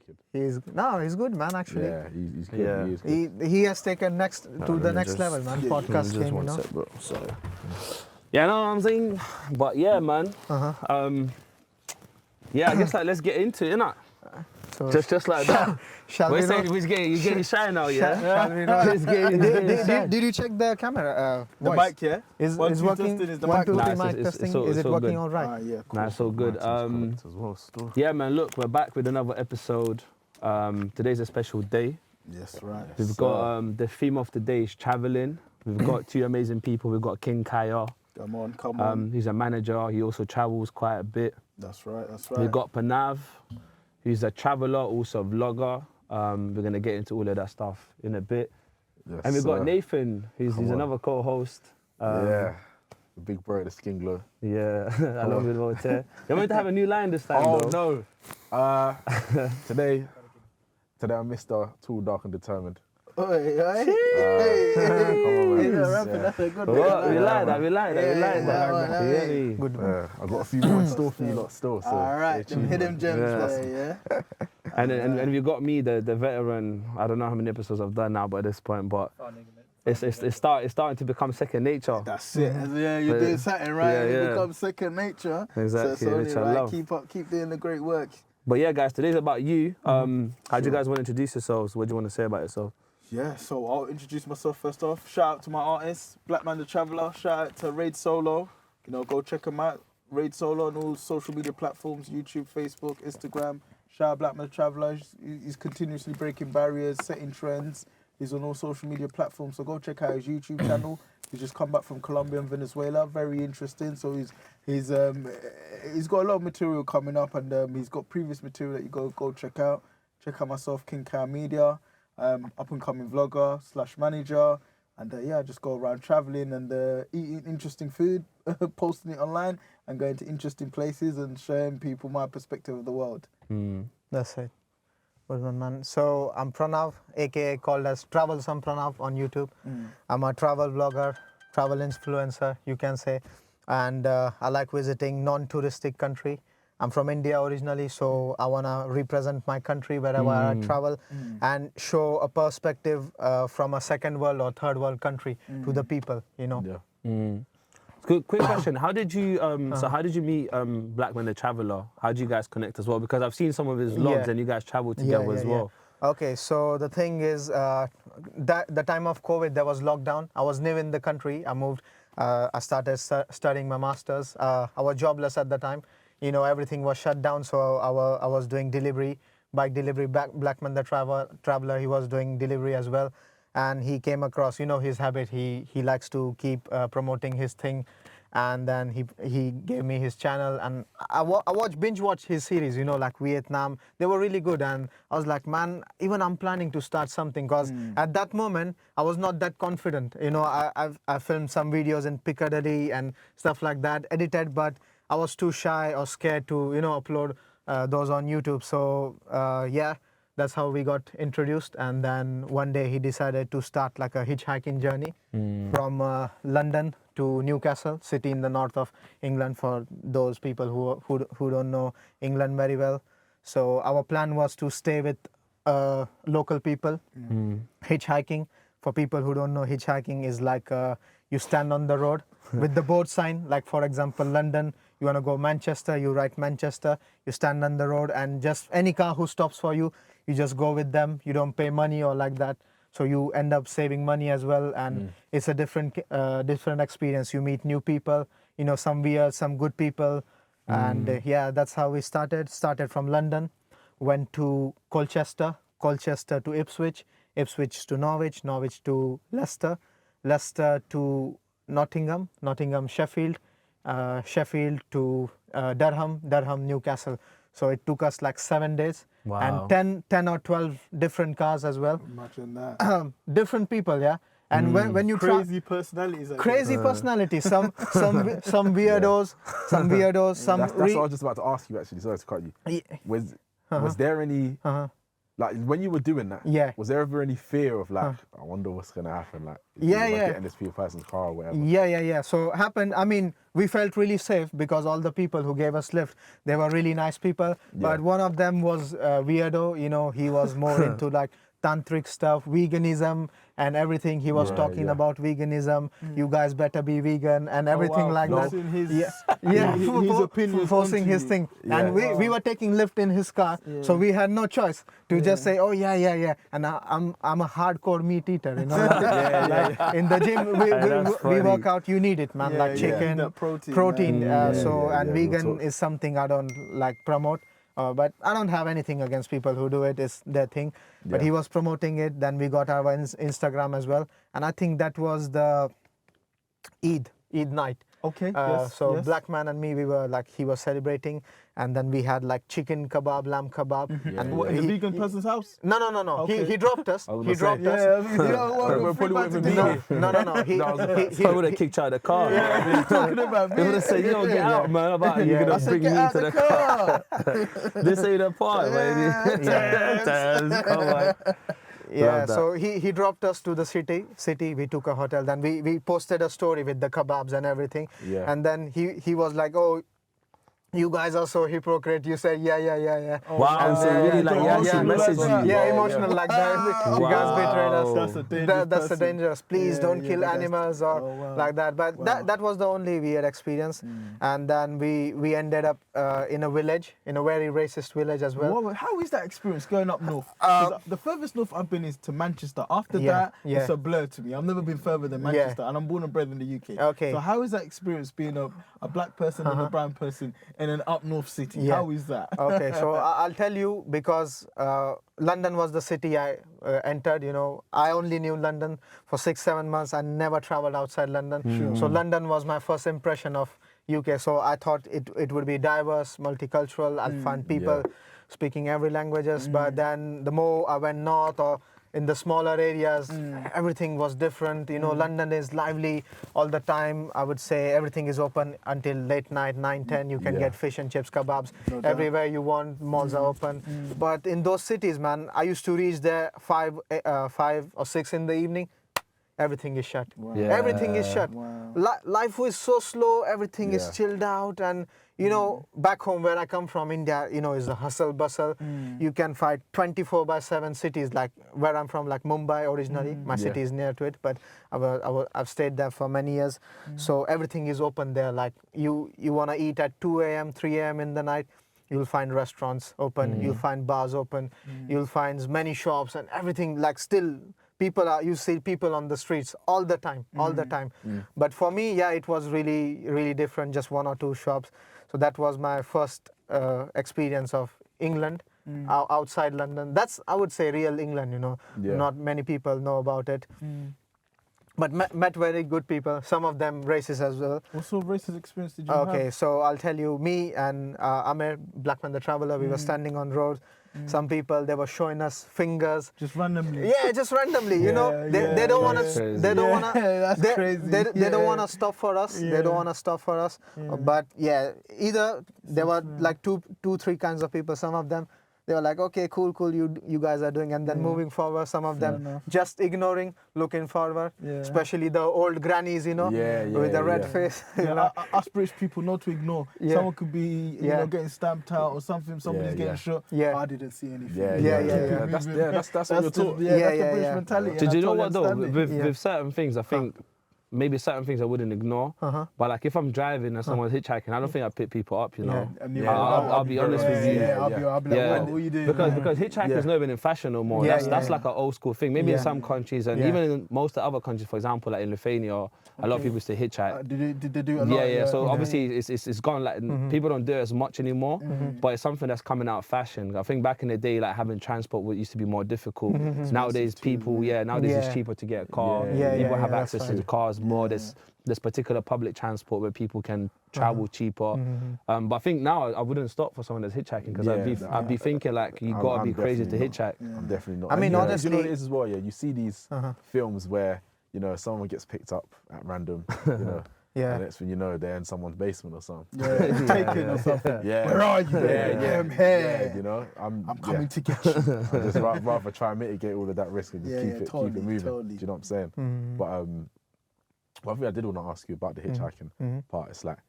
wicked. He's good, man. Actually, Yeah, he's good. Yeah. He is good. he has taken to the next level, man. Podcast Just game, one you know. sec, bro. So, yeah, know what I'm saying? But yeah, man. Yeah, I guess like let's get into it, innit? So Just like that. shall we? We're saying he's getting shy now, yeah? Shall we know? He's getting shy. Did you check the camera? The voice? mic, yeah? Is One, two, working? testing, is the 1, mic 2, 3 Nah, mic it's testing. all- Is it's it all working good. all right? Yeah, cool. Nah, it's all good. As well, still. Yeah, man, look, we're back with another episode. Today's a special day. Yes, right. We've got the theme of the day is traveling. We've got two amazing people. We've got King Kayaa. Come on. He's a manager. He also travels quite a bit. That's right. We've got Pranav, who's a traveler, also a vlogger. We're going to get into all of that stuff in a bit. Yes, And we've got Nathan, he's another co-host. Yeah, the big bro, the skin glow. Yeah, along with Voltaire. You're meant to have a new line this time, though. No. Today I'm Mr. Tall, Dark and Determined. Come on, man. That's a good What? We like that. Yeah. Good. I've got a few more in store for you lot still. So All right, stay them tuned, hidden man. gems Yeah. there, yeah? And we've got me, the veteran. I don't know how many episodes I've done now, but at this point, but it's starting to become second nature. That's it. Yeah, you're doing something right. Yeah, It yeah. becomes second nature. Exactly, So which it's I only love. right. Keep doing the great work. But yeah, guys, today's about you. How do you guys want to introduce yourselves? What do you want to say about yourself? Yeah, so I'll introduce myself first off. Shout out to my artist, Black Man the Traveller. Shout out to Raid Solo. You know, go check him out. Raid Solo on all social media platforms, YouTube, Facebook, Instagram. Shout out Black Man the Traveller. He's continuously breaking barriers, setting trends. He's on all social media platforms, so go check out his YouTube channel. He's just come back from Colombia and Venezuela. Very interesting. So he's got a lot of material coming up, and he's got previous material that you go check out. Check out myself, King Kayaa Media. Up and coming vlogger / manager, and yeah, just go around traveling and eating interesting food, posting it online, and going to interesting places and showing people my perspective of the world. That's it. Good one, man. So I'm Pranav, aka called as Travelsome Pranav on YouTube. I'm a travel vlogger, travel influencer, you can say, and I like visiting non-touristic country. I'm from India originally, so I want to represent my country wherever I travel and show a perspective from a second world or third world country to the people, you know. Yeah. Quick question. How did you meet Black Man the Traveller? How did you guys connect as well? Because I've seen some of his vlogs and you guys traveled together as well. Okay, so the thing is, the time of COVID, there was lockdown. I was new in the country. I moved. I started studying my masters. I was jobless at the time. You know, everything was shut down, so I was doing delivery, bike delivery. Black Man the Traveller, he was doing delivery as well. And he came across, you know, his habit. He likes to keep promoting his thing. And then he gave me his channel, and I binge watch his series, you know, like Vietnam. They were really good, and I was like, man, even I'm planning to start something, because at that moment I was not that confident. You know, I filmed some videos in Piccadilly and stuff like that, edited, but I was too shy or scared to, you know, upload those on YouTube. So yeah, that's how we got introduced. And then one day he decided to start like a hitchhiking journey from London to Newcastle, city in the north of England, for those people who don't know England very well. So our plan was to stay with local people. Hitchhiking, for people who don't know, hitchhiking is like you stand on the road with the board sign, like for example London, you want to go Manchester, you write Manchester, you stand on the road, and just any car who stops for you, you just go with them. You don't pay money or like that, so you end up saving money as well. And it's a different experience. You meet new people, you know, some weird, some good people. And yeah, that's how we started from London, went to Colchester to Ipswich to Norwich to Leicester to Nottingham, Sheffield to Durham, Newcastle. So it took us like 7 days. Wow. And 10 or 12 different cars as well. Imagine that. Different people, yeah. And when you Crazy personalities. crazy personalities, some weirdos, some That's what I was just about to ask you, actually. Sorry to cut you. Was there any Like when you were doing that, Yeah. was there ever any fear of like, I wonder what's gonna happen? Like, Yeah, am I yeah. getting this person's car or whatever. Yeah. So happened. I mean, we felt really safe because all the people who gave us lift, they were really nice people. But one of them was weirdo. You know, he was more into like tantric stuff, veganism and everything. He was talking about veganism. You guys better be vegan and everything like that. His opinions forcing onto his you. thing. And we were taking lift in his car, so we had no choice to just say, oh yeah. And I'm a hardcore meat eater, you know. Like, in the gym, we work out. You need it, man. Like chicken, that protein, man. and vegan is something I don't like promote. But I don't have anything against people who do it. It's their thing. But he was promoting it. Then we got our Instagram as well. And I think that was the Eid night. Okay. So Black Man and me, we were like, he was celebrating, and then we had like chicken kebab, lamb kebab. And what, in the vegan person's house? No. Okay. He dropped us. He dropped us. We're probably wouldn't be No. He would have kicked you out of the car. What are you talking about? He would have said, "Yo, get out, man! About you're gonna bring me to the car. This ain't a part, baby." Come on. Yeah, Love that. so he dropped us to the city. We took a hotel. Then we posted a story with the kebabs and everything. Yeah. And then he was like, oh, you guys are so hypocrite. You said, yeah. Wow, so really like yeah, message you. Yeah, emotional like that. You guys betrayed us. That's a dangerous That's person. dangerous. Please don't kill that's- animals or like that. But that was the only weird experience. And then we ended up in a village, in a very racist village as well. How is that experience going up north? 'Cause the furthest north I've been is to Manchester. After that, it's a blur to me. I've never been further than Manchester, and I'm born and bred in the UK. Okay. So how is that experience being a black person and a brown person in an up north city? Yeah. How is that? Okay, so I'll tell you, because London was the city I entered. You know, I only knew London for 6-7 months. I never traveled outside London. So London was my first impression of UK. So I thought it would be diverse, multicultural. I'll find people speaking every languages. But then the more I went north or in the smaller areas, everything was different. You know, London is lively all the time. I would say everything is open until late night, 9-10. You can get fish and chips, kebabs, everywhere you want. Malls are open. But in those cities, man, I used to reach there 5 or 6 in the evening. Everything is shut. Everything is shut. Life was so slow. Everything is chilled out. And you know, back home where I come from, India, you know, is a hustle bustle. You can fight 24/7 cities, like where I'm from, like Mumbai originally. My city is near to it, but I've stayed there for many years. So everything is open there. Like you want to eat at 2 a.m., 3 a.m. in the night, you'll find restaurants open. You'll find bars open. You'll find many shops and everything. Like still, you see people on the streets all the time. But for me, it was really, really different. Just 1 or 2 shops. So that was my first experience of England, outside London. That's, I would say, real England, you know. Not many people know about it. But met very good people, some of them racist as well. What sort of racist experience did you have? Okay, so I'll tell you, me and Amir, Black Man the Traveler, we were standing on roads. Some people, they were showing us fingers. Just randomly? Yeah, just randomly, you know. They don't want to, they don't want to, that's crazy. they don't want to stop for us. They don't want to stop for us. But either there were like two, 3 kinds of people. Some of them, they were like, okay, cool, you guys are doing, and then moving forward. Some of them just ignoring, looking forward, especially the old grannies, you know, with the red face. You know? Us British people know to ignore. Someone could be, you know, getting stamped out or something. Somebody's getting shot. I didn't see anything. That's what you're taught. That's the British mentality. Did and I you know totally what though? understand it. With certain things, I think maybe certain things I wouldn't ignore. But like if I'm driving and someone's hitchhiking, I don't think I pick people up. You know, I'll be honest with you. I'll be like, what are you doing? Because hitchhiking's not even in fashion no more. That's like an old school thing. Maybe in some countries and even in most of the other countries, for example, like in Lithuania, a lot of people still hitchhike. Did they do it a lot? Yeah. So obviously it's gone. Like people don't do it as much anymore. But it's something that's coming out of fashion. I think back in the day, like having transport used to be more difficult. Nowadays, people, nowadays it's cheaper to get a car. People have access to the cars more. There's particular public transport where people can travel cheaper. But I think now I wouldn't stop for someone that's hitchhiking because I'd be thinking like you gotta be crazy to hitchhike. I'm definitely not. I mean, honestly, you know what it is as well. Yeah, you see these films where, you know, someone gets picked up at random, you know, Yeah. And next thing you know, they're in someone's basement or something. Yeah, taken or something. Yeah. Where are you? I'm here. Yeah, you know, I'm coming to get you. I just rather try and mitigate all of that risk and just keep it moving. Totally. Do you know what I'm saying? But one thing I did want to ask you about the hitchhiking part, it's like,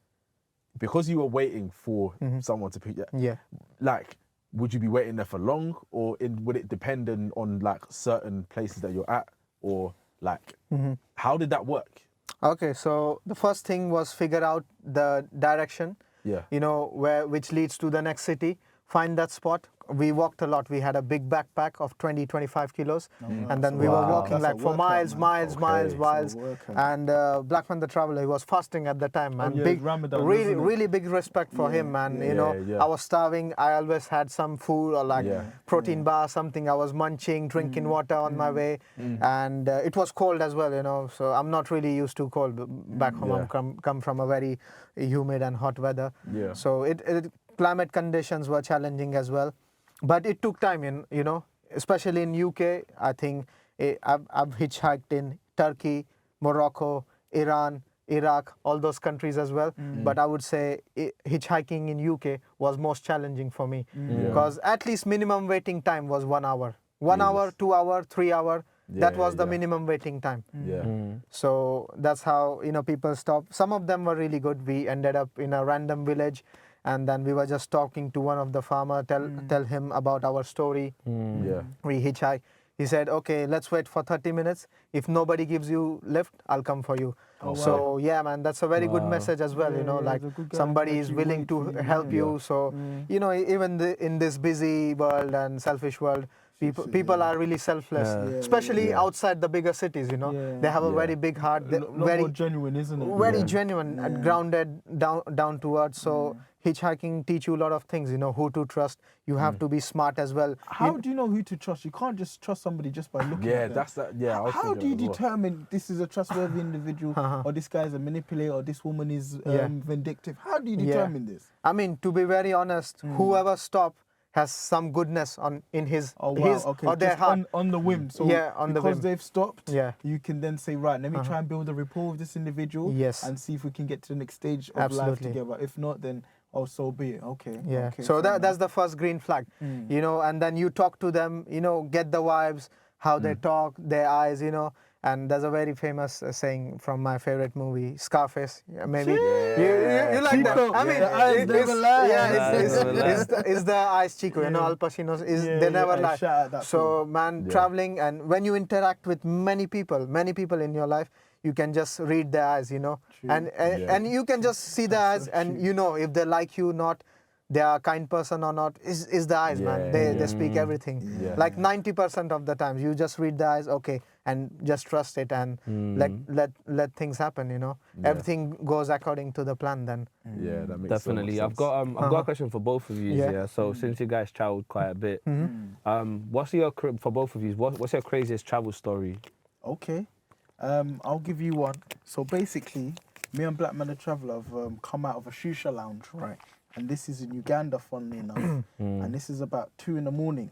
because you were waiting for someone to pick you, Yeah. like, would you be waiting there for long, or would it depend on like certain places that you're at, or like, how did that work? Okay, so the first thing was figure out the direction, Yeah. you know, which leads to the next city, find that spot. We walked a lot. We had a big backpack of 20, 25 kilos. And then we were walking That's a like for workout, miles, man. miles. workout. And Blackman the Traveler, he was fasting at the time, man. yeah, Big, Ramadan, really, isn't it? really big respect for him, man. You know, yeah. I was starving. I always had some food or like protein bar, something. I was munching, drinking water on my way. And it was cold as well, you know. So I'm not really used to cold back home. Yeah. I'm come from a very humid and hot weather. Yeah. So climate conditions were challenging as well. But it took time, you know, especially in UK. I think I've hitchhiked in Turkey, Morocco, Iran, Iraq, all those countries as well. But I would say hitchhiking in UK was most challenging for me because at least minimum waiting time was 1 hour. 1 hour, 2 hour, 3 hour. That was the minimum waiting time. Yeah. So that's how, you know, people stop. Some of them were really good. We ended up in a random village. And then we were just talking to one of the farmer, tell him about our story. Yeah. We hitchhiked. He said, okay, let's wait for 30 minutes. If nobody gives you lift, I'll come for you. So yeah, man, that's a very good message as well. You know, like somebody is willing to help you. So, you know, even in this busy world and selfish world, people are really selfless, especially outside the bigger cities, you know. They have a very big heart. Very more genuine, isn't it? Very genuine and grounded, down to earth. So hitchhiking teach you a lot of things, you know, who to trust. You have to be smart as well. How do you know who to trust? You can't just trust somebody just by looking at them. That's that. Yeah, I was How do thinking you that as well. determine this is a trustworthy individual or this guy is a manipulator or this woman is vindictive? How do you determine this? I mean, to be very honest, whoever stopped has some goodness in his or their just heart. on the whim. So on the because whim. they've stopped, Yeah. you can then say, right, let me try and build a rapport with this individual Yes. and see if we can get to the next stage of life Absolutely. together. If not, then so be it. Okay. Yeah. Okay, So fair that's the first green flag, you know, and then you talk to them, you know, get the vibes, how they talk, their eyes, you know. And there's a very famous saying from my favorite movie, Scarface. Maybe you like that. I mean, the eyes never lie. it's the eyes, Chico. You know, Al Pacino's they never lie. shout out that So man, traveling and when you interact with many people in your life, you can just read their eyes, you know, and you can just see the eyes, and you know if they like you or not. They are a kind person or not is the eyes, man. They speak everything. Yeah. Like 90% of the times, you just read the eyes, okay, and just trust it and let things happen. You know, everything goes according to the plan. Then. Yeah, that makes Definitely. so much sense. I've got a question for both of you. Yeah. Yeah. So since you guys travelled quite a bit, what's your for both of you? What's your craziest travel story? Okay. I'll give you one. So basically, me and Black Man the Traveller have come out of a shisha lounge, right? And this is in Uganda, funnily enough. And this is about 2 a.m.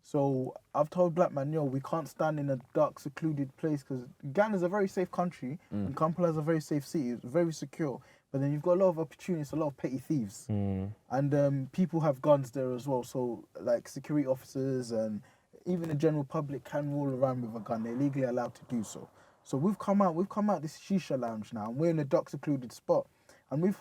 So I've told Black Man, we can't stand in a dark, secluded place because Uganda's a very safe country and Kampala is a very safe city. It's very secure. But then you've got a lot of opportunists, a lot of petty thieves. And people have guns there as well. So like security officers and even the general public can roll around with a gun. They're legally allowed to do so. So we've come out this shisha lounge now and we're in a dark, secluded spot. And we've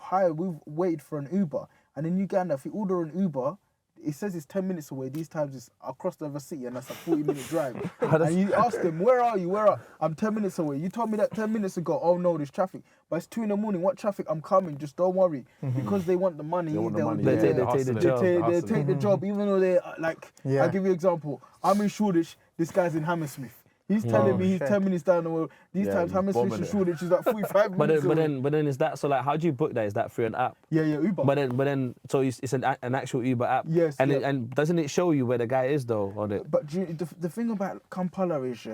waited for an Uber. And in Uganda, if you order an Uber, it says it's 10 minutes away. These times it's across the other city and that's a 40-minute drive. And you ask them, where are you? I'm 10 minutes away. You told me that 10 minutes ago. Oh no, there's traffic. But it's 2 a.m. What traffic? I'm coming. Just don't worry. Because they want the money. They take the job, even though they like. I'll give you an example. I'm in Shoreditch. This guy's in Hammersmith. He's telling me he's 10 minutes down the road. These times Hammersmith to Shoreditch is like 45 minutes away. But then is that so? Like, how do you book that? Is that through an app? Yeah, Uber. But then, so it's an actual Uber app. Yes. And doesn't it show you where the guy is though? On it? But the thing about Kampala is,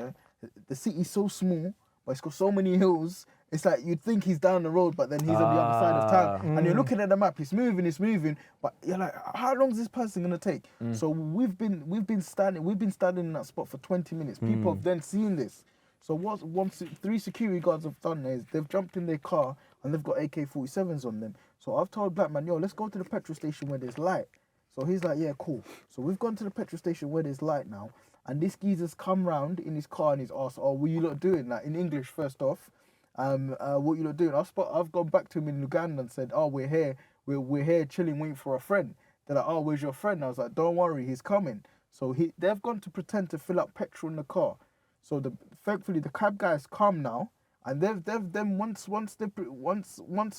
the city's so small, but it's got so many hills. It's like you'd think he's down the road, but then he's on the other side of town. And you're looking at the map, it's moving, but you're like, how long is this person gonna take? So we've been standing in that spot for 20 minutes. People have then seen this. So what 3 security guards have done is they've jumped in their car and they've got AK-47s on them. So I've told Black Man, yo, let's go to the petrol station where there's light. So he's like, yeah, cool. So we've gone to the petrol station where there's light now, and this geezer's come round in his car and he's asked, oh, what you lot doing? Like, in English, first off, what you lot doing? I've gone back to him in Uganda and said, oh, we're here. We're here chilling, waiting for a friend. They're like, oh, where's your friend? I was like, don't worry, he's coming. So they've gone to pretend to fill up petrol in the car. So thankfully the cab guys come now, and once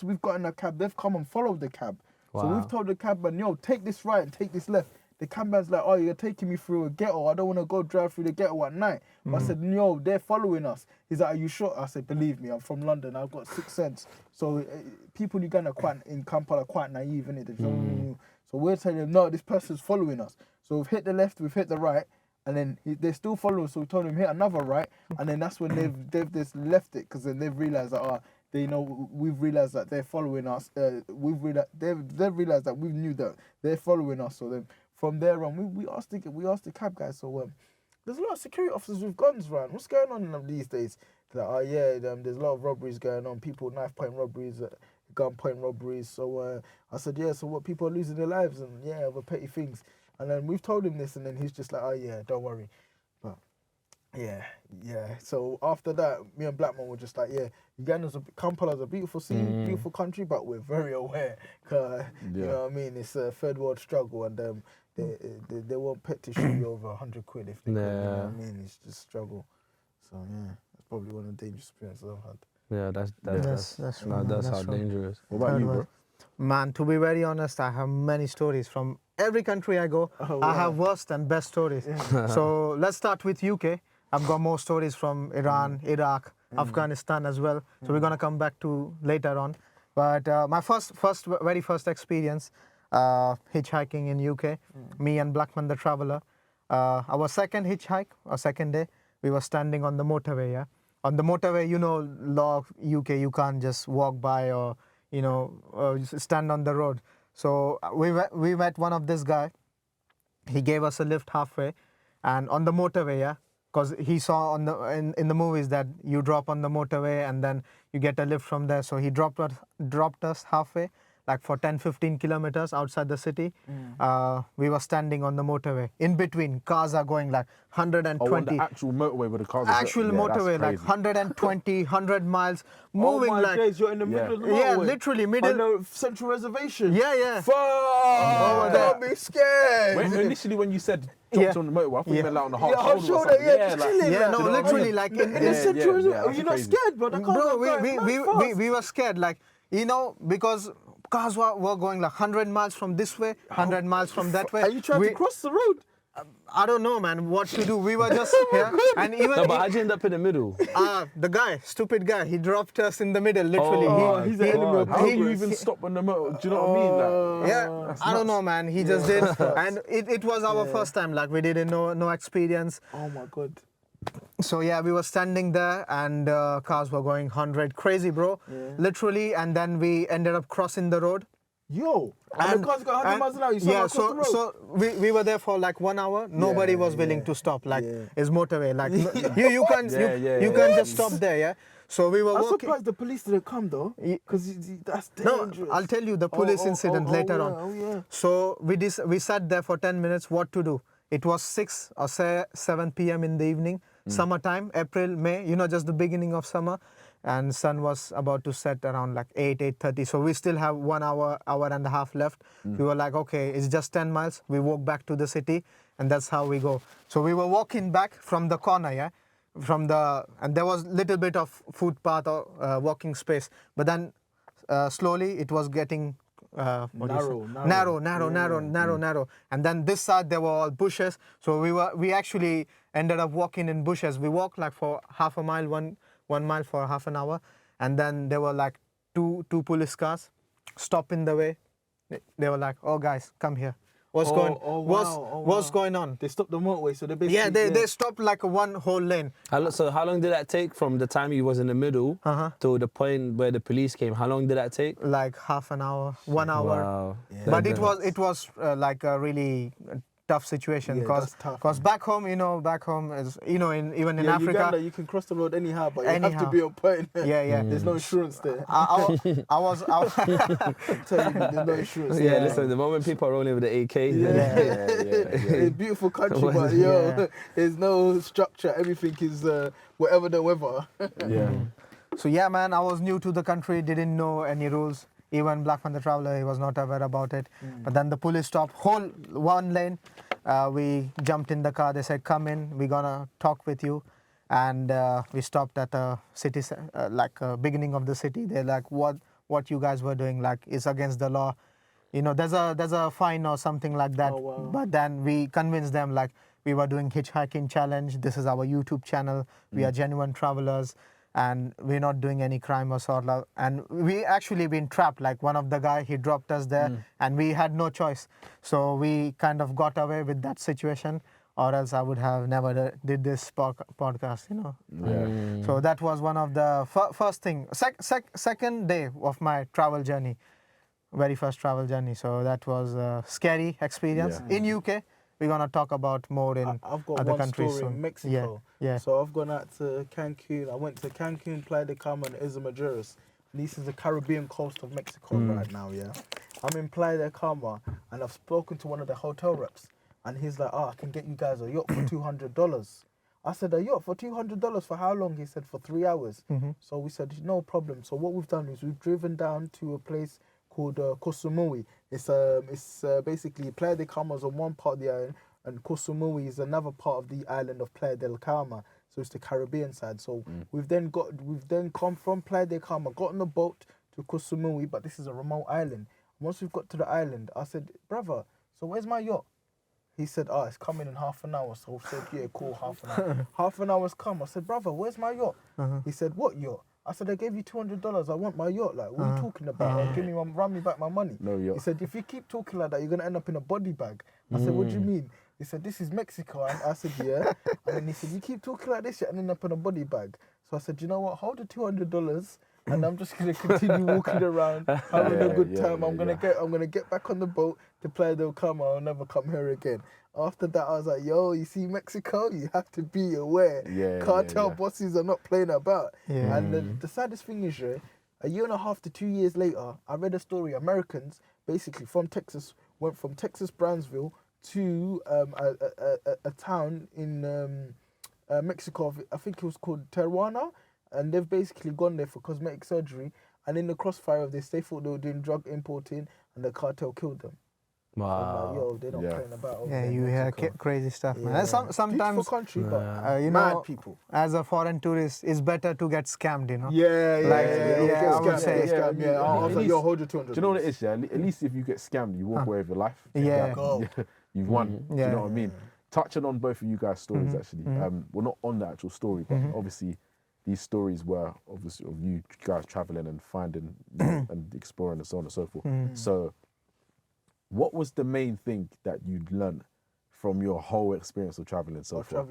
we've got in the cab, they've come and followed the cab. Wow. So we've told the cab man, yo, take this right and take this left. The cab man's like, oh, you're taking me through a ghetto. I don't want to go drive through the ghetto at night. But I said, yo, they're following us. He's like, are you sure? I said, believe me, I'm from London. I've got 6 cents. So people in Uganda in Kampala are quite naive, innit? So we're telling them, no, this person's following us. So we've hit the left, we've hit the right, and then they're still following us. So we told them, hit another right, and then that's when they've just left it, because then they've realised that, we've realised that they're following us. They've realised that we knew that they're following us. So then from there on, we asked the cab guys. So there's a lot of security officers with guns around. What's going on these days? They're like, there's a lot of robberies going on. People knife point robberies, gun point robberies. So I said, yeah. So what, people are losing their lives and over petty things. And then we've told him this, and then he's just like, oh yeah, don't worry. But yeah. So after that, me and Blackman were just like, Kampala's a beautiful city, beautiful country, but we're very aware. Cause you know what I mean, it's a third world struggle, and they won't pet to shoot you over 100 quid if they could, you know what I mean? It's just struggle. So yeah, that's probably one of the dangerous experiences I've had. Yeah, that's how dangerous. What about you, bro? Man, to be very honest, I have many stories from every country I go. Oh, wow. I have worst and best stories. So let's start with UK. I've got more stories from Iran, Iraq, Afghanistan as well. So we're gonna come back to later on. But my very first experience, hitchhiking in UK. Me and Blackman the Traveller. Our second hitchhike, our second day, we were standing on the motorway. Yeah, on the motorway, law of UK, you can't just walk by or stand on the road. So we met one of this guy. He gave us a lift halfway, and on the motorway, because he saw in the movies that you drop on the motorway and then you get a lift from there. So he dropped us halfway, like for 10-15 kilometers outside the city. We were standing on the motorway. In between, cars are going like 120. Oh, on the actual motorway where the cars are. Actual motorway, like 120, 100 miles, moving my like. days, you're in the middle of the motorway. Yeah, literally middle. On the Central Reservation. Yeah. Fuck! Oh, don't be scared. Initially, when you said jumped on the motorway, I thought you meant like on the hard hard shoulder. shoulder, just chilling. Yeah, no, literally like in the Central Reservation. You're not crazy. scared, bro. Bro, we were scared, like, because cars were going like 100 miles from this way, 100 miles from that way. Are you trying to cross the road? I don't know, man, what to do. We were just here, and even No, but how'd you end up in the middle? the guy, stupid guy, he dropped us in the middle, literally. He's the enemy of How do you progress. even stop on the motor? Do you know what I mean? Like, Yeah, I don't know, man. He just did, and it was our first time. Like, we didn't know, no experience. Oh my god. So yeah, we were standing there, and cars were going 100, crazy, bro, literally. And then we ended up crossing the road. Yo, and the car's got 100 miles an hour. You saw across the road. So we were there for like 1 hour. Nobody was willing to stop. Like, it's motorway. Like, you can't just stop there. Yeah. So we were I'm walking. surprised the police didn't come though, because that's dangerous. No, I'll tell you the police incident later on. Oh yeah. So we sat there for 10 minutes. What to do? It was 6 or 7 p.m. in the evening. Summertime, April, May. Just the beginning of summer. And sun was about to set around like 8:30. So we still have 1 hour and a half left. We were like, okay, it's just 10 miles. We walk back to the city, and that's how we go. So we were walking back from the corner, and there was little bit of footpath or walking space. But then slowly it was getting narrow. And then this side there were all bushes. So we actually ended up walking in bushes. We walked like for half a mile, one mile for half an hour, and then there were like two police cars stop in the way. They were like, "Oh guys, come here. What's going on?" They stopped the motorway, so they basically they stopped like one whole lane. So how long did that take from the time you was in the middle to the point where the police came? How long did that take? Like half an hour, 1 hour. Wow. But it was like a really tough situation Yeah, because that's tough, back home, back home is, even in Yeah, Africa. Uganda, you can cross the road anyhow, but you have to Anyhow. be on point. Yeah. There's no insurance there. I was I'm telling you, there's no insurance Yeah, there. listen, the moment people are rolling with the AK, It's a beautiful country, but there's no structure. Everything is whatever the weather. Yeah. So yeah, man, I was new to the country, didn't know any rules. Even Black Panther Traveler, he was not aware about it. But then the police stopped, whole one lane. We jumped in the car. They said, "Come in. We're gonna talk with you." And we stopped at a city, beginning of the city. They're like, "What you guys were doing? Like, it's against the law. There's a fine or something like that." Oh, wow. But then we convinced them like we were doing hitchhiking challenge. This is our YouTube channel. We are genuine travelers. And we're not doing any crime or sort of, and we actually been trapped. Like one of the guy, he dropped us there, and we had no choice. So we kind of got away with that situation, or else I would have never did this podcast. Yeah. So that was one of the first thing. Second day of my travel journey, very first travel journey. So that was a scary experience in UK. We're gonna talk about more in I've got other one countries story soon. in Mexico. Yeah. So I've gone out to Cancun. I went to Cancun, Playa de Carmen, Isla Mujeres. This is the Caribbean coast of Mexico right now, yeah. I'm in Playa de Carmen, and I've spoken to one of the hotel reps, and he's like, I can get you guys a yacht for $200. I said, a yacht for $200 for how long? He said, for 3 hours. So we said, no problem. So what we've done is we've driven down to a place called Cozumel. It's basically Playa de Carmen is on one part of the island, and Cozumel is another part of the island of Playa del Carmen. So it's the Caribbean side. So we've then come from Playa del Carmen, got on the boat to Cozumel, but this is a remote island. Once we've got to the island, I said, brother, so where's my yacht? He said, it's coming in half an hour. So I said, yeah, cool, half an hour. Half an hour's come. I said, brother, where's my yacht? He said, what yacht? I said, I gave you $200. I want my yacht. Like, what are you talking about? Run me back my money. No yacht. He said, if you keep talking like that, you're going to end up in a body bag. I said, what do you mean? He said, this is Mexico. I said, yeah. And then he said, you keep talking like this, you're ending up in a body bag. So I said, you know what? Hold the $200. And I'm just gonna continue walking around, having a good time. I'm gonna get back on the boat to Playa del Carmen. I'll never come here again. After that, I was like, yo, you see Mexico? You have to be aware. Cartel bosses are not playing about. And the saddest thing is, a year and a half to 2 years later, I read a story. Americans, basically from Texas, went from Texas Brownsville to a town in Mexico. I think it was called Tijuana. And they've basically gone there for cosmetic surgery. And in the crossfire of this, they thought they were doing drug importing, and the cartel killed them. Wow. So I'm like, yo, they're not playing about. Yeah, you hear crazy stuff, man. And sometimes, beautiful country, but mad people. As a foreign tourist, it's better to get scammed, I would say. I was like, yo, hold your 200. Do you know what it is, At least if you get scammed, you walk away with your life. Yeah. You've won. Do you know what I mean? Touching on both of you guys' stories, actually. We're not on the actual story, but obviously these stories were obviously of you guys traveling and finding and exploring and so on and so forth. So what was the main thing that you learned from your whole experience of traveling so far?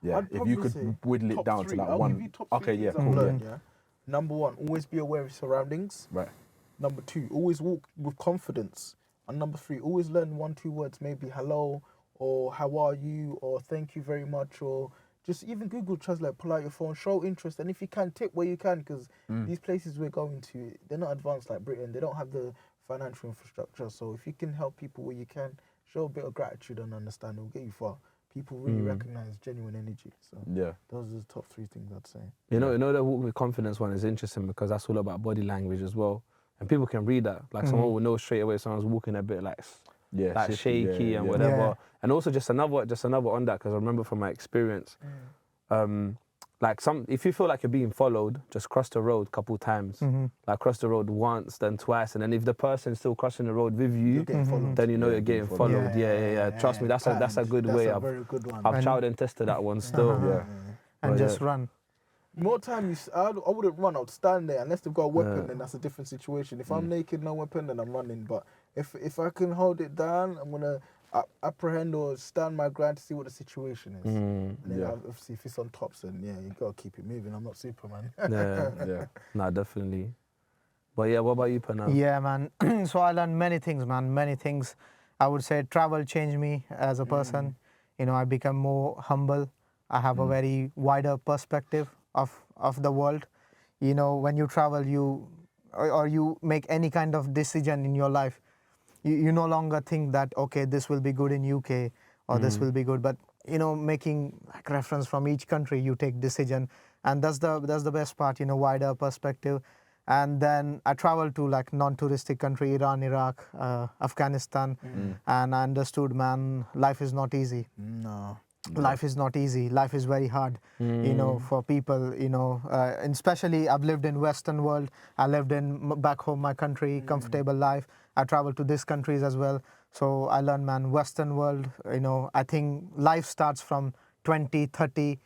Yeah, if you could whittle it down to like one. Okay, yeah, cool. Number one, always be aware of your surroundings. Right. Number two, always walk with confidence. And number three, always learn 1-2 words, maybe hello, or how are you, or thank you very much, or just even Google Translate, pull out your phone, show interest, and if you can, tip where you can, because these places we're going to, they're not advanced like Britain. They don't have the financial infrastructure. So if you can help people where you can, show a bit of gratitude and understanding, it will get you far. People really recognize genuine energy. So those are the top 3 things I'd say. You know, the walk with confidence one is interesting because that's all about body language as well. And people can read that. Like someone will know straight away if someone's walking a bit like shaky and whatever. Yeah. And also just another on that, because I remember from my experience, if you feel like you're being followed, just cross the road a couple times. Like cross the road once, then twice, and then if the person's still crossing the road with you, then you know you're getting followed. Yeah. Trust me, that's a good way. That's a very good one. I've tried and tested that one still. And just run. More time, I wouldn't run. I would stand there unless they've got a weapon. Then that's a different situation. If I'm naked, no weapon, then I'm running. But if I can hold it down, I'm gonna apprehend or stand my ground to see what the situation is. And then obviously, if it's on tops, then you gotta keep it moving. I'm not Superman. Nah, definitely. But yeah, what about you, Pranav? Yeah, man. So I learned many things, man. Many things. I would say travel changed me as a person. You know, I become more humble. I have a very wider perspective of the world. You know, when you travel, or you make any kind of decision in your life, you no longer think that, okay, this will be good in UK or this will be good, but you know, making like reference from each country, you take decision, and that's the best part. You know, wider perspective. And then I traveled to like non-touristic country, Iran, Iraq, Afghanistan, and I understood, man, life is not easy. No. Life is not easy. Life is very hard, you know, for people, you know, and especially I've lived in Western world. I lived in back home, my country, comfortable life. I traveled to these countries as well. So I learned, man, Western world, you know, I think life starts from 20, 30,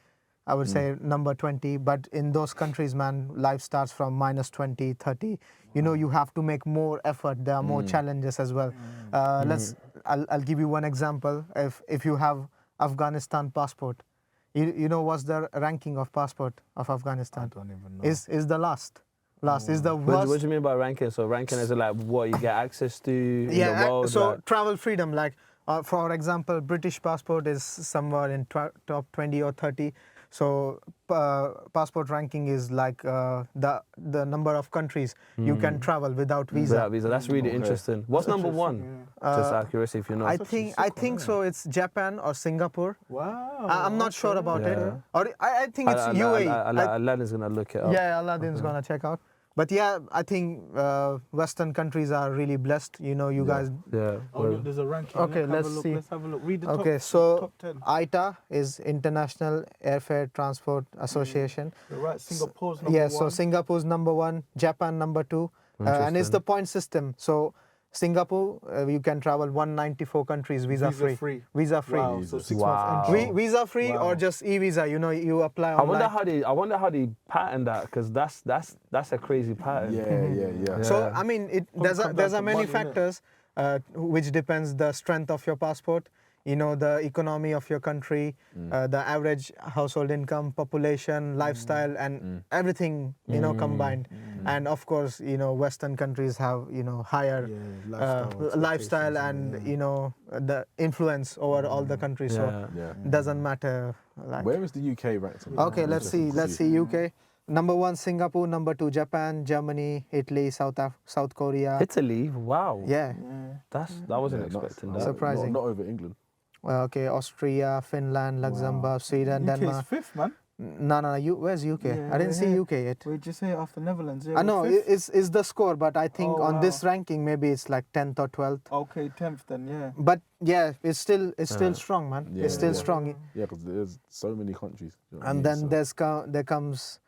I would say number 20. But in those countries, man, life starts from minus 20, 30. You know, you have to make more effort. There are more challenges as well. I'll give you one example. If you have Afghanistan passport, you know what's the ranking of passport of Afghanistan? I don't even know. Is the last is the What worst. do you mean by ranking? So ranking is like what you get access to in the world? So like, travel freedom, like for example, British passport is somewhere in top 20 or 30. So passport ranking is like the number of countries you can travel without visa. without visa. That's really interesting. What's number one? Just out of curiosity, if you know. I think so. It's Japan or Singapore. Wow. I'm not sure about it. Yeah. Or I think it's UAE. Aladdin's gonna look it up. Yeah, Aladdin's gonna check out. But yeah, I think Western countries are really blessed. You know, you guys. Yeah. Oh, look, there's a ranking. Okay, let's see. Let's have a look. Read the Okay, top, so top 10. ITA is International Airfare Transport Association. You're right, Singapore's number Yeah, one. so Singapore's number 1, Japan number 2, and it's the point system. So Singapore, you can travel 194 countries visa free. Visa free. Wow, so 6 Wow. months entry. Visa free Wow. or just e-visa. You know, you apply I online. wonder how they pattern that, because that's a crazy pattern. Yeah. So I mean, there's comes a down to many money, innit? factors which depends the strength of your passport. You know, the economy of your country, the average household income, population, lifestyle, and everything, you know, combined. And of course, you know, Western countries have, you know, higher lifestyle and, you know, the influence over all the countries. So doesn't matter. Like, Where is the UK ranked? okay, let's see UK. Number 1, Singapore. Number 2, Japan, Germany, Italy, South Korea. Italy, wow. Yeah, I wasn't expecting that. Surprising. Not over England. okay, Austria, Finland, Luxembourg, Sweden, UK's Denmark. 5th, man. No, where's UK? I didn't see UK yet. We just say after Netherlands. Yeah, I know, we're 5th. it's the score, but I think Oh, on wow. this ranking, maybe it's like 10th or 12th. Okay, 10th then, yeah. But yeah, it's still strong, man. Yeah, It's still yeah. strong. Yeah, because there's so many countries. You know what I And mean? then So- there comes,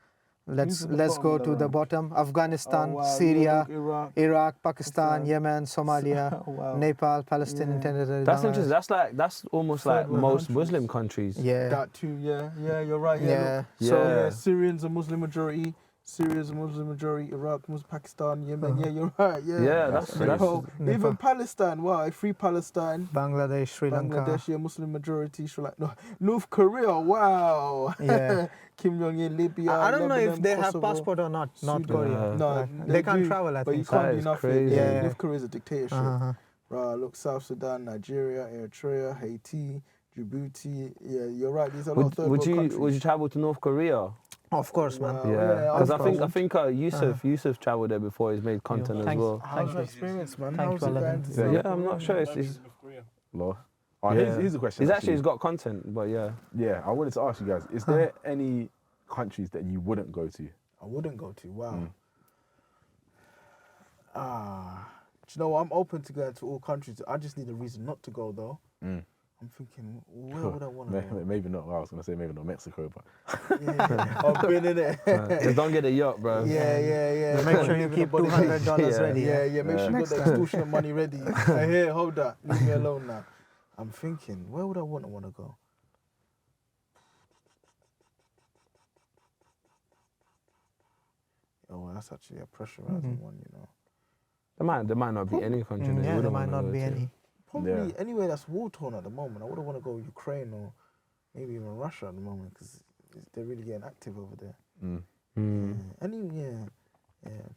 Who's at the let's bottom go of the to the rank? bottom. Afghanistan, Oh, wow. Syria, Yeah, look, Iraq, Pakistan, Pakistan. Yemen, Somalia, Oh, wow. Nepal, Palestinian Territory. That's Bangladesh. interesting. That's almost Third like world most countries. Muslim countries. Yeah. That too, yeah, you're right. Yeah, Yeah. look. Yeah. So yeah, Syrians a Muslim majority. Syria's a Muslim majority. Iraq, Muslim, Pakistan, Yemen. Yeah, you're right. Yeah, Yeah, that's Nepal. Even Palestine. Wow, free Palestine. Bangladesh, Sri Lanka. Bangladesh, yeah, Muslim majority. Sri Lanka. No, North Korea. Wow. Yeah. Kim Jong Il, Libya. I don't know if Lebanon, they have Kosovo, passport or not. North Sudan. Korea. No, Like, they can't do, travel, I but you think. can't That do is nothing. crazy. Yeah, Yeah. North Korea is a dictatorship. Uh-huh. Right, look, South Sudan, Nigeria, Eritrea, Haiti, Djibouti. Yeah, you're right. These are not third world countries. Would you travel to North Korea? Of course, man. Wow. Yeah, because of I course. think Yusuf travelled there before. He's made content as Thanks. well. How's your experience, man? Thanks How's for it letting going? me- to Yeah, South I'm not Korea? sure. It's Law. Oh, yeah. here's a question. He's got content, but yeah. Yeah, I wanted to ask you guys: is there any countries that you wouldn't go to? I wouldn't go to. Wow. Do you know what? I'm open to going to all countries. I just need a reason not to go, though. I'm thinking, where would I want to go? Maybe not. Well, I was going to say maybe not Mexico, but Yeah, I've been in it. Just don't get a yacht, bro. Yeah. Make sure you Living keep a body- $200 ready. Yeah. Make sure you got the extortion money ready. Here, hold that. Leave me alone now. I'm thinking, where would I want to go? Oh, that's actually a pressurizing one, you know. There might not be any country that you Yeah, there wouldn't might wanna not go be to. any. Probably Yeah. anywhere that's war torn at the moment. I wouldn't want to go Ukraine or maybe even Russia at the moment because they're really getting active over there.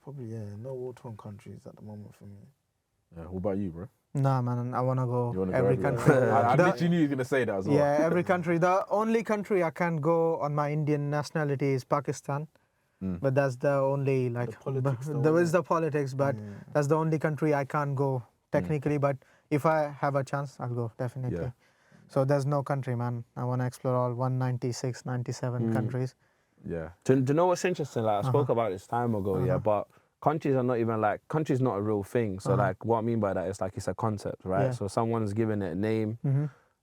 Probably no war torn countries at the moment for me. yeah. What about you, bro? Nah, man, I want to You go wanna go every everywhere? country. I The- literally knew you were gonna say that as well. Yeah, every country. The only country I can't go on my Indian nationality is Pakistan. But that's the only like politics though, there innit? is the politics, but that's the only country I can't go technically. But if I have a chance, I'll go definitely. Yeah. So there's no country, man. I want to explore all 196, 97 countries. Yeah. Do you know what's interesting? Like I spoke about this time ago, yeah, but countries are not even like, countries not a real thing. So like what I mean by that is like it's a concept, right? Yeah. So someone's given it a name,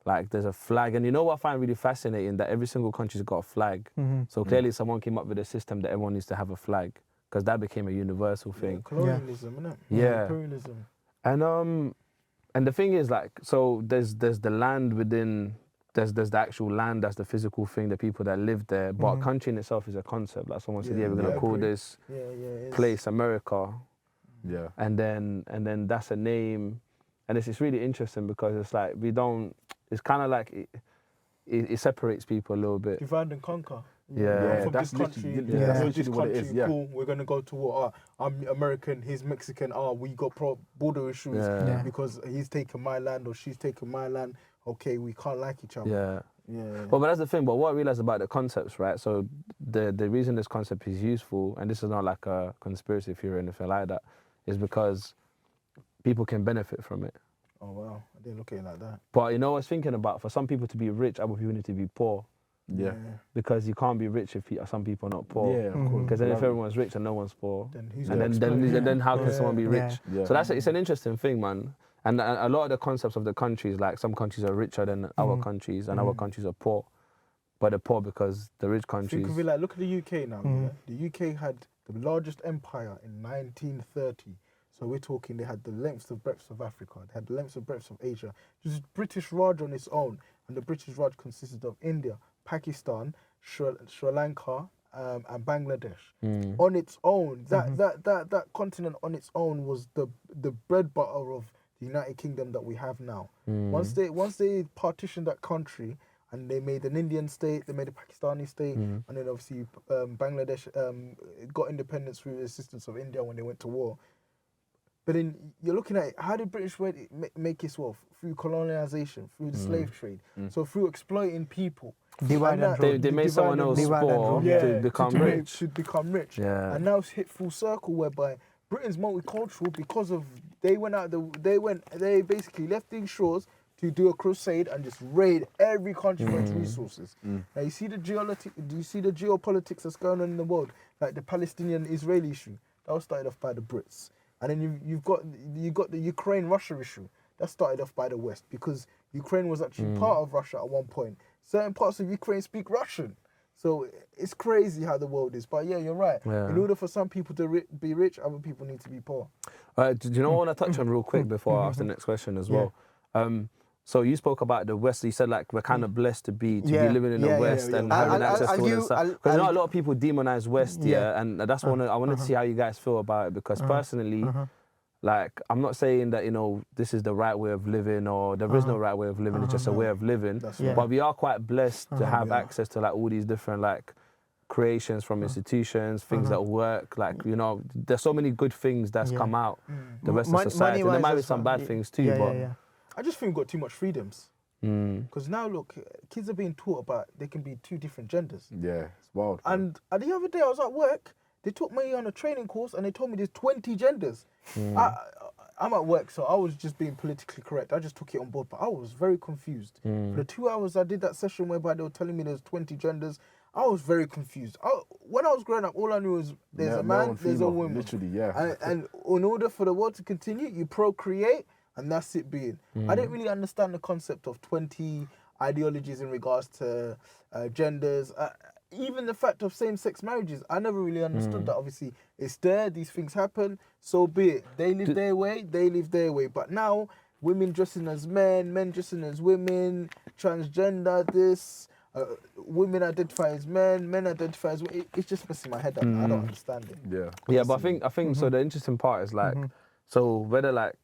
like there's a flag. And you know what I find really fascinating? That every single country's got a flag. So clearly someone came up with a system that everyone needs to have a flag because that became a universal thing. Colonialism, innit? Yeah. Imperialism. And the thing is like, so there's the land within, there's the actual land, that's the physical thing, the people that live there. But a country in itself is a concept. Like someone said, yeah, we're gonna call this place America. Yeah. And then that's a name. And it's really interesting because it's like it's kind of like it separates people a little bit. Divide and conquer. Yeah. From that's this country, literally- yeah, that's this literally what it country, is, yeah. cool, we're going to go to war. I'm American, he's Mexican, we got border issues Yeah. because he's taking my land or she's taking my land. Okay, we can't like each other. Yeah. Yeah. Well, but that's the thing. But what I realized about the concepts, right? So the reason this concept is useful, and this is not like a conspiracy theory or anything like that, is because people can benefit from it. Oh, wow. I didn't look at it like that. But you know what I was thinking about? For some people to be rich, other people need to be poor. Yeah. Because you can't be rich if some people are not poor. Yeah, of course. Because then if everyone's rich and no one's poor, Then who's and gonna explain it? then how can someone be Yeah. rich? Yeah. So it's an interesting thing, man. And a lot of the concepts of the countries, like some countries are richer than our countries, and our countries are poor. But they're poor because the rich countries. Think of it like, look at the UK now. Yeah? The UK had the largest empire in 1930. So we're talking, they had the length of breadth of Africa, they had the length of breadth of Asia. Just British Raj on its own. And the British Raj consisted of India, Pakistan, Sri Lanka, and Bangladesh. On its own, that continent on its own was the bread butter of the United Kingdom that we have now. Once they partitioned that country and they made an Indian state, they made a Pakistani state, and then obviously Bangladesh got independence through the assistance of India when they went to war. But then you're looking at it, how did British make its wealth? Through colonization, through the slave trade. So through exploiting people. Divide and rule. They made someone else Divide and poor rule. to become rich. To become rich. Yeah. And now it's hit full circle whereby Britain's multicultural because of they basically left these shores to do a crusade and just raid every country for its resources. Now you see the geopolitics that's going on in the world, like the Palestinian-Israeli issue. That was started off by the Brits. And then you've got the Ukraine-Russia issue. That started off by the West because Ukraine was actually part of Russia at one point. Certain parts of Ukraine speak Russian. So it's crazy how the world is. But yeah, you're right. Yeah. In order for some people to be rich, other people need to be poor. Do you know what I want to touch on real quick before I ask the next question as well? So you spoke about the West. You said like we're kind of blessed to be living in the West and having access to all this stuff. Because a lot of people demonize West, and that's I wanted to see how you guys feel about it. Because personally, like I'm not saying that this is the right way of living or there is no right way of living. It's just a way of living. But we are quite blessed to have access to like all these different like creations from institutions, things that work. Like there's so many good things that's come out the Western society. And there might be some bad things too, but. I just think we've got too much freedoms. Because now, look, kids are being taught about they can be two different genders. Yeah, it's wild. And the other day I was at work, they took me on a training course and they told me there's 20 genders. I'm at work, so I was just being politically correct. I just took it on board, but I was very confused. For the 2 hours I did that session whereby they were telling me there's 20 genders, I was very confused. When I was growing up, all I knew was there's a man, there's a woman. Literally, yeah. And in order for the world to continue, you procreate, and that's it being. I didn't really understand the concept of 20 ideologies in regards to genders. Even the fact of same-sex marriages, I never really understood that. Obviously, it's there, these things happen, so be it. They live their way, they live their way. But now, women dressing as men dressing as women, transgender, this, women identify as men identify as women. It's just messing my head up. I don't understand it. Yeah. Yeah, but I think so the interesting part is like, so whether like,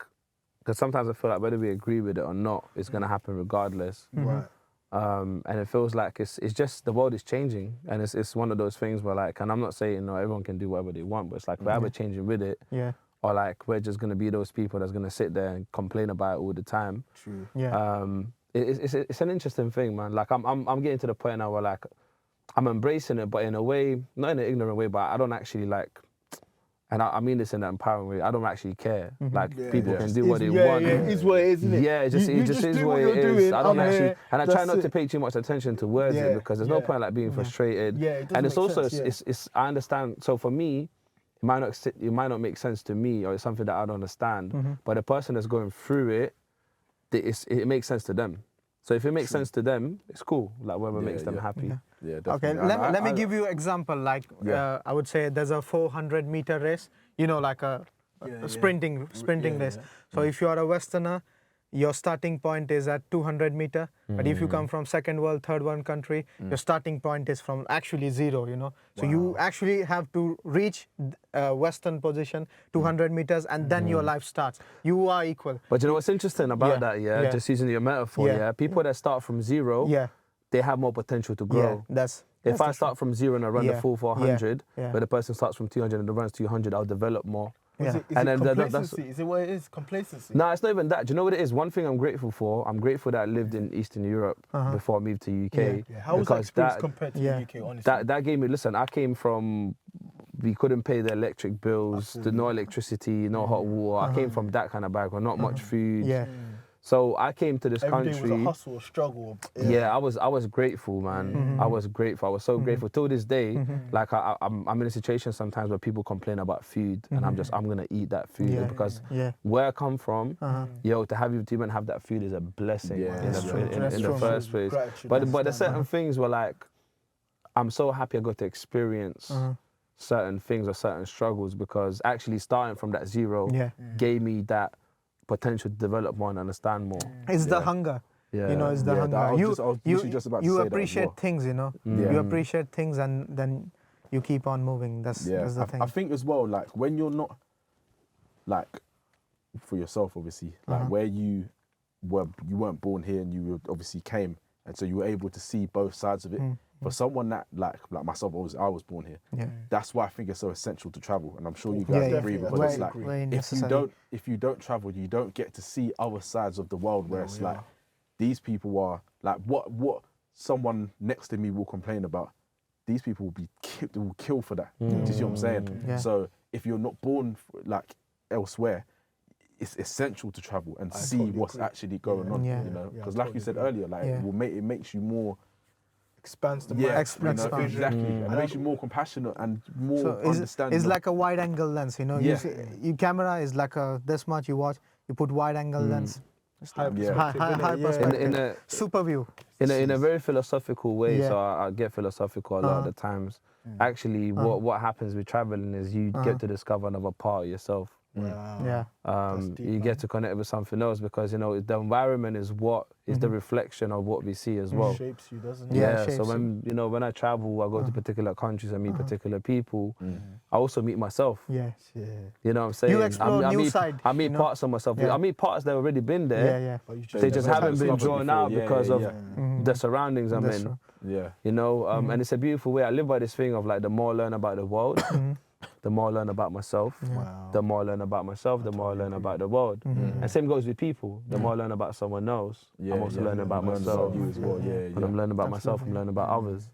because sometimes I feel like whether we agree with it or not, it's going to happen regardless. Right. And it feels like it's just the world is changing, and it's one of those things where like, and I'm not saying everyone can do whatever they want, but it's like we're ever changing with it. Yeah. or like we're just gonna be those people that's gonna sit there and complain about it all the time. True. Yeah. It's an interesting thing, man. Like I'm getting to the point now where like I'm embracing it, but in a way, not in an ignorant way, but I don't actually like. And I mean this in an empowering way. I don't actually care. Like people can do what they want. Yeah, it's what it is, isn't it? Yeah, it just is do what you're it is. doing, I don't I'm actually, here, and I try that's not to it. pay too much attention to words Yeah, because there's no point like being frustrated. Yeah, it and doesn't it's make also sense, it's I understand. So for me, it might not make sense to me, or it's something that I don't understand. But the person that's going through it, it makes sense to them. So if it makes sense to them, it's cool. Like whatever makes them happy. Yeah, Okay, definitely. let me give you an example. Like, I would say there's a 400-meter race, you know, like a sprinting race. So if you are a Westerner, your starting point is at 200 meter. But if you come from second world, third world country, your starting point is from actually zero, you know. So you actually have to reach Western position, 200 meters, and then your life starts. You are equal. But you know what's interesting about that, just using your metaphor, people that start from zero, they have more potential to grow. If I start from zero and I run the full 400, but the person starts from 200 and runs 200, I'll develop more. Is it complacency? Is it what it is? Complacency? No, it's not even that. Do you know what it is? One thing I'm grateful for, I'm grateful that I lived in Eastern Europe before I moved to UK. How was that experience compared to the UK, honestly? That gave me, listen, I came from, we couldn't pay the electric bills, no electricity, no hot water. I came from that kind of background, not much food. So I came to this country. Every day was a hustle, a struggle. Yeah, I was grateful, man. I was grateful. I was so grateful. Till this day, like I'm in a situation sometimes where people complain about food, and I'm gonna eat that food because where I come from, to even have that food is a blessing in the first place. But there's certain things where like I'm so happy I got to experience certain things or certain struggles because actually starting from that zero gave me that potential to develop more and understand more. It's the hunger. You know, it's the hunger. I was just about to say that as appreciate well. things, you know. You appreciate things and then you keep on moving. That's the thing. I think as well, like when you're not, like for yourself, obviously, like where you weren't born here and you obviously came, and so you were able to see both sides of it. For someone that like myself, I was born here. That's why I think it's so essential to travel, and I'm sure you guys agree because it's like if you don't travel, you don't get to see other sides of the world where it's like these people are like what someone next to me will complain about. These people will kill for that. Do you see what I'm saying? So if you're not born like elsewhere, it's essential to travel and see what's actually going on. You know, because like you said earlier, like it makes you more. Expands the mind. Exactly. It makes you more compassionate and more understanding. It's like a wide angle lens, you know. You see, your camera is like this much. You watch. You put wide angle lens. High perspective. In a super view. In a very philosophical way. So I get philosophical a lot of the times. Actually, what happens with traveling is you get to discover another part of yourself. You get to connect with something else because you know the environment is what is the reflection of what we see as well. It shapes you, doesn't it? Yeah. So when I travel, I go to particular countries, I meet particular people. I also meet myself. You know what I'm saying? You explore new side. I meet parts of myself. I meet parts that have already been there. They just haven't been drawn out because of the surroundings I'm in. You know, and it's a beautiful way. I live by this thing of like the more I learn about the world. The more I learn about myself, the more I learn about myself, the more I learn about the world. And same goes with people. The more I learn about someone else, I'm also learning about myself. You as well. When I'm learning about myself, I'm learning about others.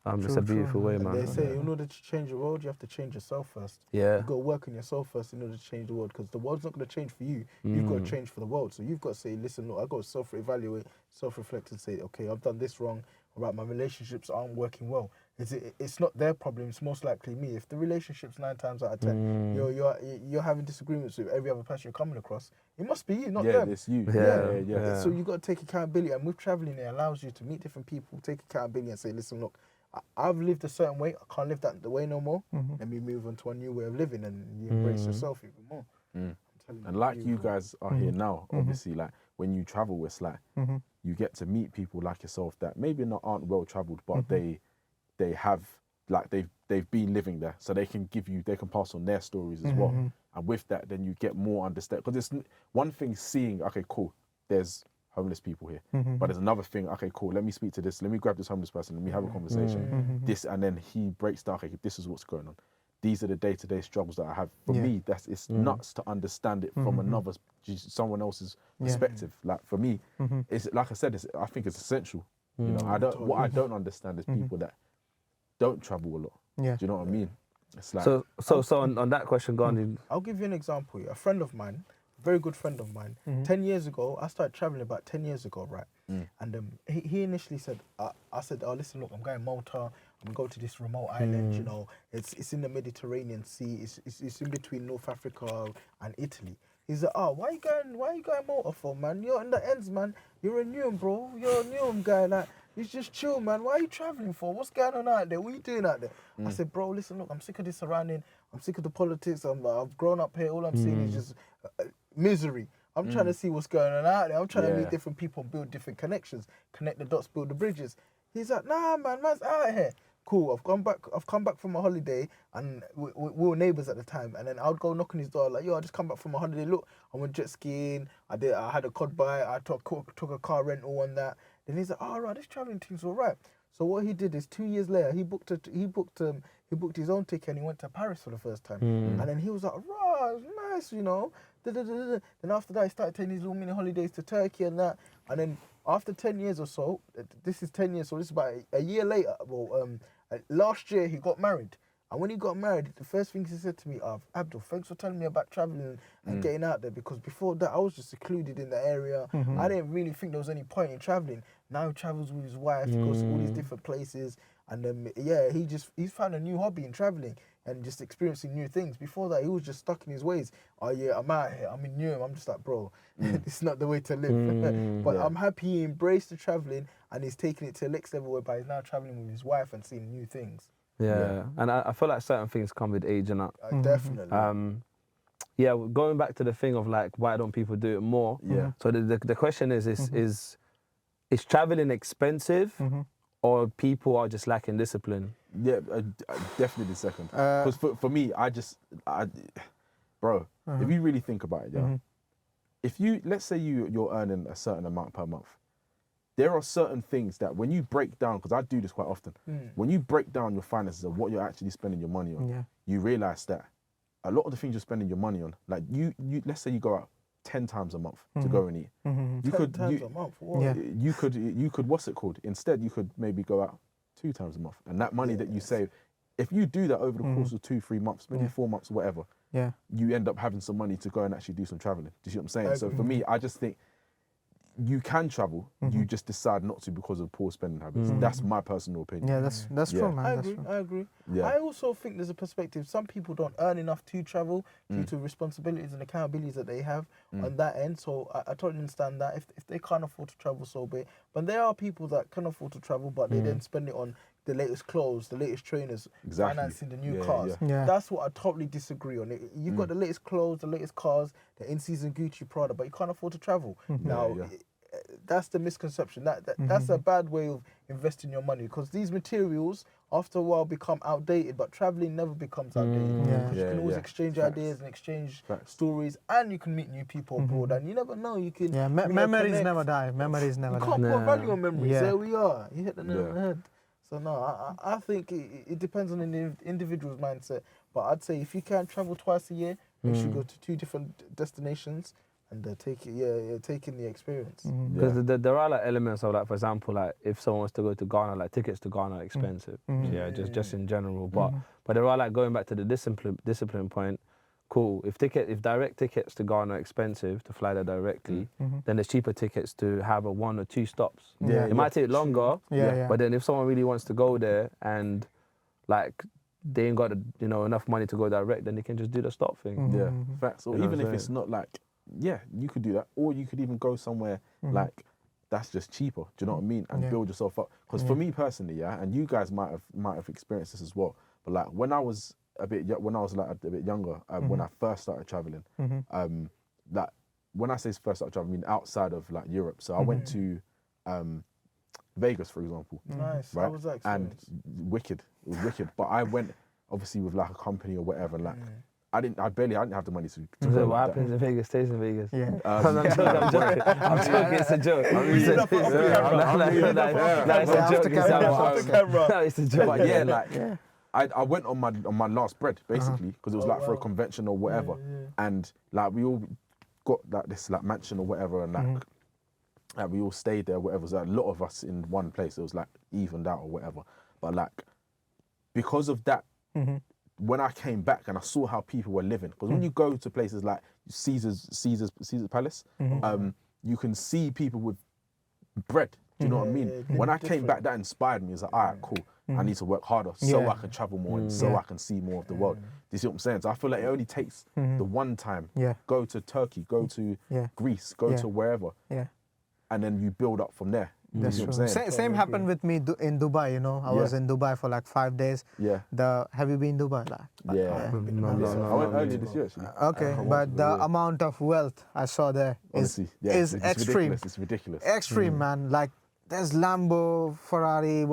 It's a beautiful way, man. They say in order to change the world, you have to change yourself first. Yeah. You've got to work on yourself first in order to change the world because the world's not going to change for you. You've got to change for the world. So you've got to say, listen, look, I've got to self-evaluate, self-reflect and say, okay, I've done this wrong. Right, my relationships aren't working well. It's not their problem. It's most likely me. If the relationships 9 times out of 10, you're having disagreements with every other person you're coming across, it must be you, not them. Yeah, it's you. Yeah. So you got to take accountability, and with traveling, it allows you to meet different people, take accountability, and say, listen, look, I've lived a certain way. I can't live that the way no more. Let me move on to a new way of living, and you embrace yourself even more. And like you guys are here now, obviously, like when you travel, it's like you get to meet people like yourself that maybe aren't well traveled, but they have like they've been living there, so they can pass on their stories as well. And with that, then you get more understanding. Because it's one thing seeing, okay, cool, there's homeless people here, but there's another thing. Okay, cool, let me speak to this. Let me grab this homeless person. Let me have a conversation. This, and then he breaks down. Okay, this is what's going on. these are the day-to-day struggles that I have. For me, it's nuts to understand it from someone else's perspective. Like for me, it's like I said, I think it's essential. You know, what I don't understand is people that don't travel a lot. Yeah. Do you know what I mean? It's like So on that question, go on. I'll give you an example. A friend of mine, a very good friend of mine, 10 years ago, I started traveling about 10 years ago, right? And he initially said, I said, oh, listen, look, I'm going Malta. I'm going to this remote island, you know. It's in the Mediterranean Sea. It's in between North Africa and Italy. He said, oh, why you going Malta for, man? You're in the ends, man. You're a Newham, bro. You're a Newham guy. Like, you just chill, man. Why are you traveling for? What's going on out there? What are you doing out there? I said, bro, listen, look, I'm sick of this surrounding. I'm sick of the politics. I've grown up here. All I'm seeing is just misery. I'm trying to see what's going on out there. I'm trying to meet different people, build different connections, connect the dots, build the bridges. He's like, nah, man, man's out here. Cool. I've come back from a holiday, and we were neighbours at the time. And then I would go knock on his door, like, yo, I just come back from a holiday. Look, I went jet skiing. I had a cod bite. I took a car rental and that. Then he's like, oh, right, this travelling thing's all right. So what he did is 2 years later, he booked his own ticket and he went to Paris for the first time. And then he was like, right, it was nice, you know. Then after that, he started taking his little mini holidays to Turkey and that. And then after 10 years or so, this is 10 years, so this is about a year later. Well, last year he got married. And when he got married, the first thing he said to me, Abdul, thanks for telling me about traveling and getting out there, because before that I was just secluded in the area. I didn't really think there was any point in traveling. Now he travels with his wife, he goes to all these different places, and he's found a new hobby in traveling and just experiencing new things. Before that, he was just stuck in his ways. Oh yeah, I'm out here, I'm in Newham. I'm just like, bro, it's not the way to live. But I'm happy he embraced the traveling and he's taking it to the next level, whereby he's now traveling with his wife and seeing new things. Yeah. And I feel like certain things come with age and that. Definitely. Going back to the thing of like, why don't people do it more? Yeah. So the question is traveling expensive, or people are just lacking discipline? Yeah, definitely the second. Because for me, bro, if you really think about it, if let's say you're earning a certain amount per month, there are certain things that when you break down, because I do this quite often, when you break down your finances of what you're actually spending your money on, you realize that a lot of the things you're spending your money on, like you let's say you go out 10 times a month to go and eat. You could, what's it called? Instead, you could maybe go out 2 times a month. And that money that you save, if you do that over the course of 2-3 months, maybe 4 months or whatever, you end up having some money to go and actually do some traveling. Do you see what I'm saying? So for me, I just think you can travel, you just decide not to because of poor spending habits. That's my personal opinion. Yeah, that's true, man. I agree. Yeah. I also think there's a perspective. Some people don't earn enough to travel due to responsibilities and accountabilities that they have on that end. So I totally understand that if they can't afford to travel, so be it. But there are people that can afford to travel, but they then spend it on the latest clothes, the latest trainers, financing the new cars. That's what I totally disagree on. You've got the latest clothes, the latest cars, the in-season Gucci, Prada, but you can't afford to travel. Now, that's the misconception. That's a bad way of investing your money, because these materials, after a while, become outdated, but traveling never becomes outdated. Because you can always exchange ideas and exchange stories, and you can meet new people abroad, and you never know. You can memories never die. Memories never die. You can't put value on memories. There we are. You hit the nail on the head. So no, I think it depends on the individual's mindset. But I'd say if you can travel twice a year, you should go to 2 different destinations and take in the experience. Because there are like elements of, like, for example, like if someone wants to go to Ghana, like tickets to Ghana are expensive. Just in general. But there are, like, going back to the discipline point. Cool. If direct tickets to Ghana are expensive to fly there directly, then there's cheaper tickets to have a 1 or 2 stops. It might take longer, but then if someone really wants to go there and like they ain't got enough money to go direct, then they can just do the stop thing. Facts. Or even if it's not like, you could do that, or you could even go somewhere like that's just cheaper. Do you know what I mean? And build yourself up. Because for me personally, and you guys might have experienced this as well. But like when I was a bit younger, when I first started traveling, like when I say first started traveling, I mean outside of like Europe. So I went to Vegas, for example. Nice. Right? How was that experience? And wicked. It was wicked. But I went obviously with like a company or whatever, and like I didn't have the money to go. What happens in Vegas stays in Vegas. I'm joking. I'm joking. It's a joke. It's a joke. But yeah, like I went on my last bread basically because it was like for a convention or whatever, and like we all got like this like mansion or whatever, and like we all stayed there, whatever. So a lot of us in one place. It was like evened out or whatever. But like because of that, when I came back and I saw how people were living, because when you go to places like Caesar's Palace, you can see people with bread. Do you know what I mean? When I came back, that inspired me. It's like, all right, cool. I need to work harder so I can travel more and so I can see more of the world. Do you see what I'm saying? So I feel like it only takes the one time. Go to Turkey, go to Greece, go to wherever, and then you build up from there. That's true. Same happened with me in Dubai. You know, I was in Dubai for like 5 days. Have you been Dubai? Like, No. I went earlier this year actually. Okay, but the amount of wealth I saw there is it's extreme. Ridiculous. It's ridiculous. Extreme, man. Like there's Lambo, Ferrari